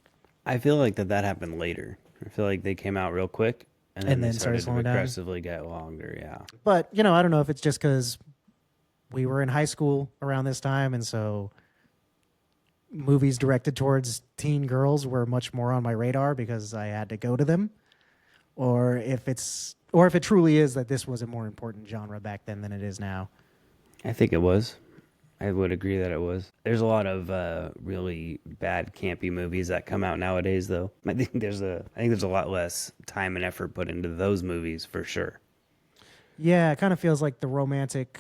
I feel like that happened later. I feel like they came out real quick, and then they started to progressively get longer, yeah. But, I don't know if it's just because we were in high school around this time, and so movies directed towards teen girls were much more on my radar because I had to go to them, or if it truly is that this was a more important genre back then than it is now. I think it was. I would agree that it was. There's a lot of really bad campy movies that come out nowadays, though. I think there's a lot less time and effort put into those movies for sure. Yeah, it kind of feels like the romantic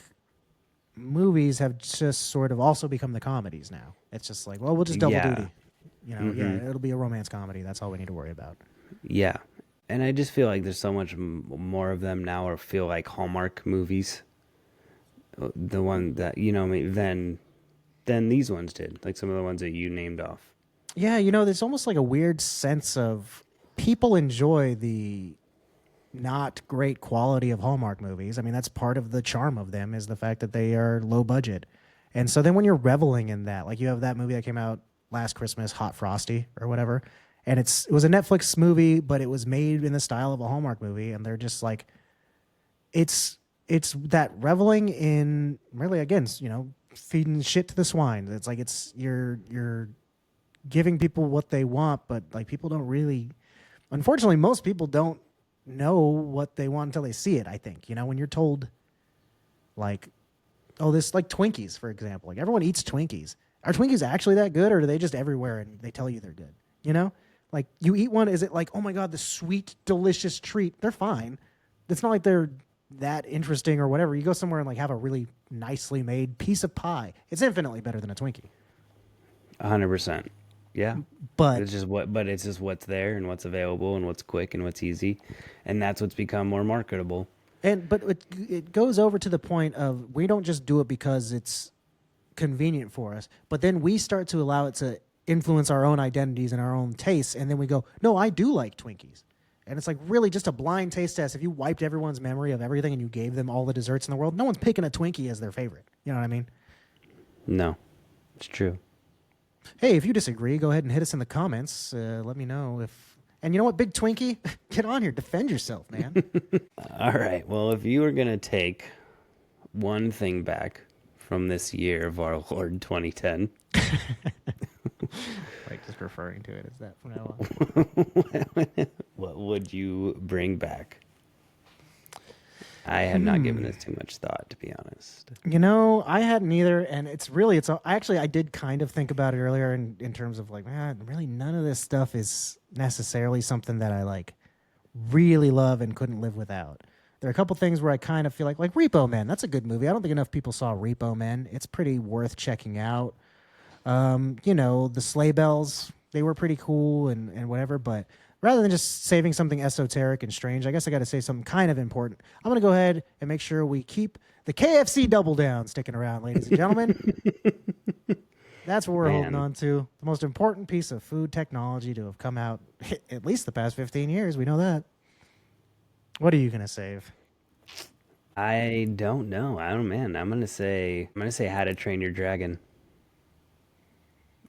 movies have just sort of also become the comedies now. It's just like, well, we'll just double duty. Yeah, it'll be a romance comedy. That's all we need to worry about. Yeah, and I just feel like there's so much more of them now, or feel like Hallmark movies. The one that than these ones did, like some of the ones that you named off. Yeah, there's almost like a weird sense of people enjoy the not great quality of Hallmark movies. I mean, that's part of the charm of them is the fact that they are low budget. And so then when you're reveling in that, like you have that movie that came out last Christmas, Hot Frosty or whatever, and it was a Netflix movie, but it was made in the style of a Hallmark movie, and they're just like, it's that reveling in really, again, feeding shit to the swine. It's like you're giving people what they want, but like people don't really, unfortunately, most people don't know what they want until they see it. I think when you're told, like, oh, this, like Twinkies, for example, like everyone eats Twinkies. Are Twinkies actually that good, or are they just everywhere and they tell you they're good? Like you eat one, is it like, oh my god, the sweet, delicious treat? They're fine. It's not like they're that interesting or whatever. You go somewhere and like have a really nicely made piece of pie. It's infinitely better than a Twinkie. 100%. Yeah. But it's just what's there and what's available and what's quick and what's easy. And that's what's become more marketable. But it goes over to the point of we don't just do it because it's convenient for us, but then we start to allow it to influence our own identities and our own tastes, and then we go, no, I do like Twinkies. And it's like really just a blind taste test. If you wiped everyone's memory of everything and you gave them all the desserts in the world, no one's picking a Twinkie as their favorite. You know what I mean? No, it's true. Hey, if you disagree, go ahead and hit us in the comments. Let me know if. And you know what, Big Twinkie? Get on here. Defend yourself, man. All right. Well, if you were going to take one thing back from this year of our Lord 2010. Like just referring to it as that from now on. What would you bring back? I had not given this too much thought, to be honest. You know, I hadn't either, and I did kind of think about it earlier in terms of like, man, really none of this stuff is necessarily something that I like really love and couldn't live without. There are a couple things where I kind of feel like Repo Man, that's a good movie. I don't think enough people saw Repo Man. It's pretty worth checking out. You know, the sleigh bells, they were pretty cool and whatever, but rather than just saving something esoteric and strange, I guess I got to say something kind of important. I'm going to go ahead and make sure we keep the KFC Double Down sticking around, ladies and gentlemen. That's what we're holding on to. The most important piece of food technology to have come out at least the past 15 years. We know that. What are you going to save? I don't know. Man. I'm gonna say How to Train Your Dragon.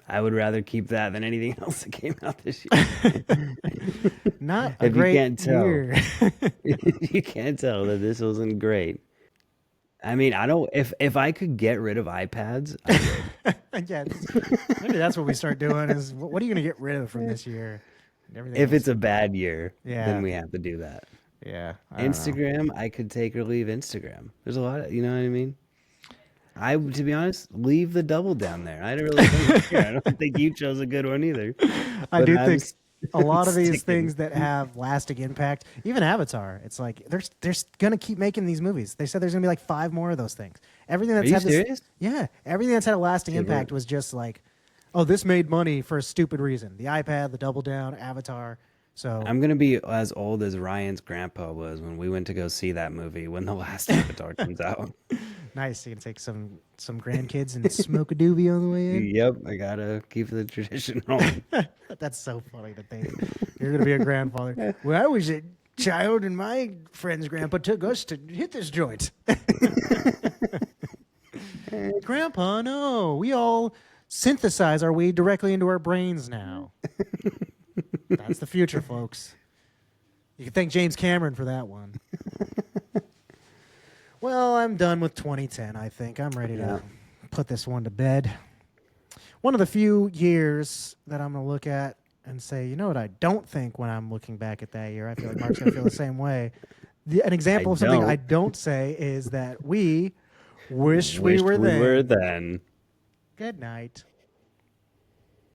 I would rather keep that than anything else that came out this year. Not a great year. You can't tell that this wasn't great. I mean, if I could get rid of iPads, I would. Yeah, maybe that's what we start doing is what are you going to get rid of from this year? If it's a bad year, then we have to do that. Yeah. Instagram, I could take or leave Instagram. There's a lot of, you know what I mean? To be honest, leave the Double Down there. I don't really think I don't think you chose a good one either. I do think a lot of these things that have lasting impact, even Avatar, it's like they're gonna keep making these movies. They said there's gonna be like 5 more of those things. Everything that's had serious? Everything that's had a lasting impact was just like, oh, this made money for a stupid reason. The iPad, the Double Down, Avatar. So I'm gonna be as old as Ryan's grandpa was when we went to go see that movie when the last Avatar comes out. Nice. You can take some grandkids and smoke a doobie on the way in. Yep, I gotta keep the tradition rolling. That's so funny to think you're gonna be a grandfather. Well, I was a child and my friend's grandpa took us to hit this joint. Grandpa, no. We all synthesize our weed directly into our brains now. That's the future, folks. You can thank James Cameron for that one. Well, I'm done with 2010, I think. I'm ready to put this one to bed. One of the few years that I'm going to look at and say, you know what I don't think when I'm looking back at that year? I feel like Mark's going to feel the same way. An example of something I don't say is that we wish we were then. Good night.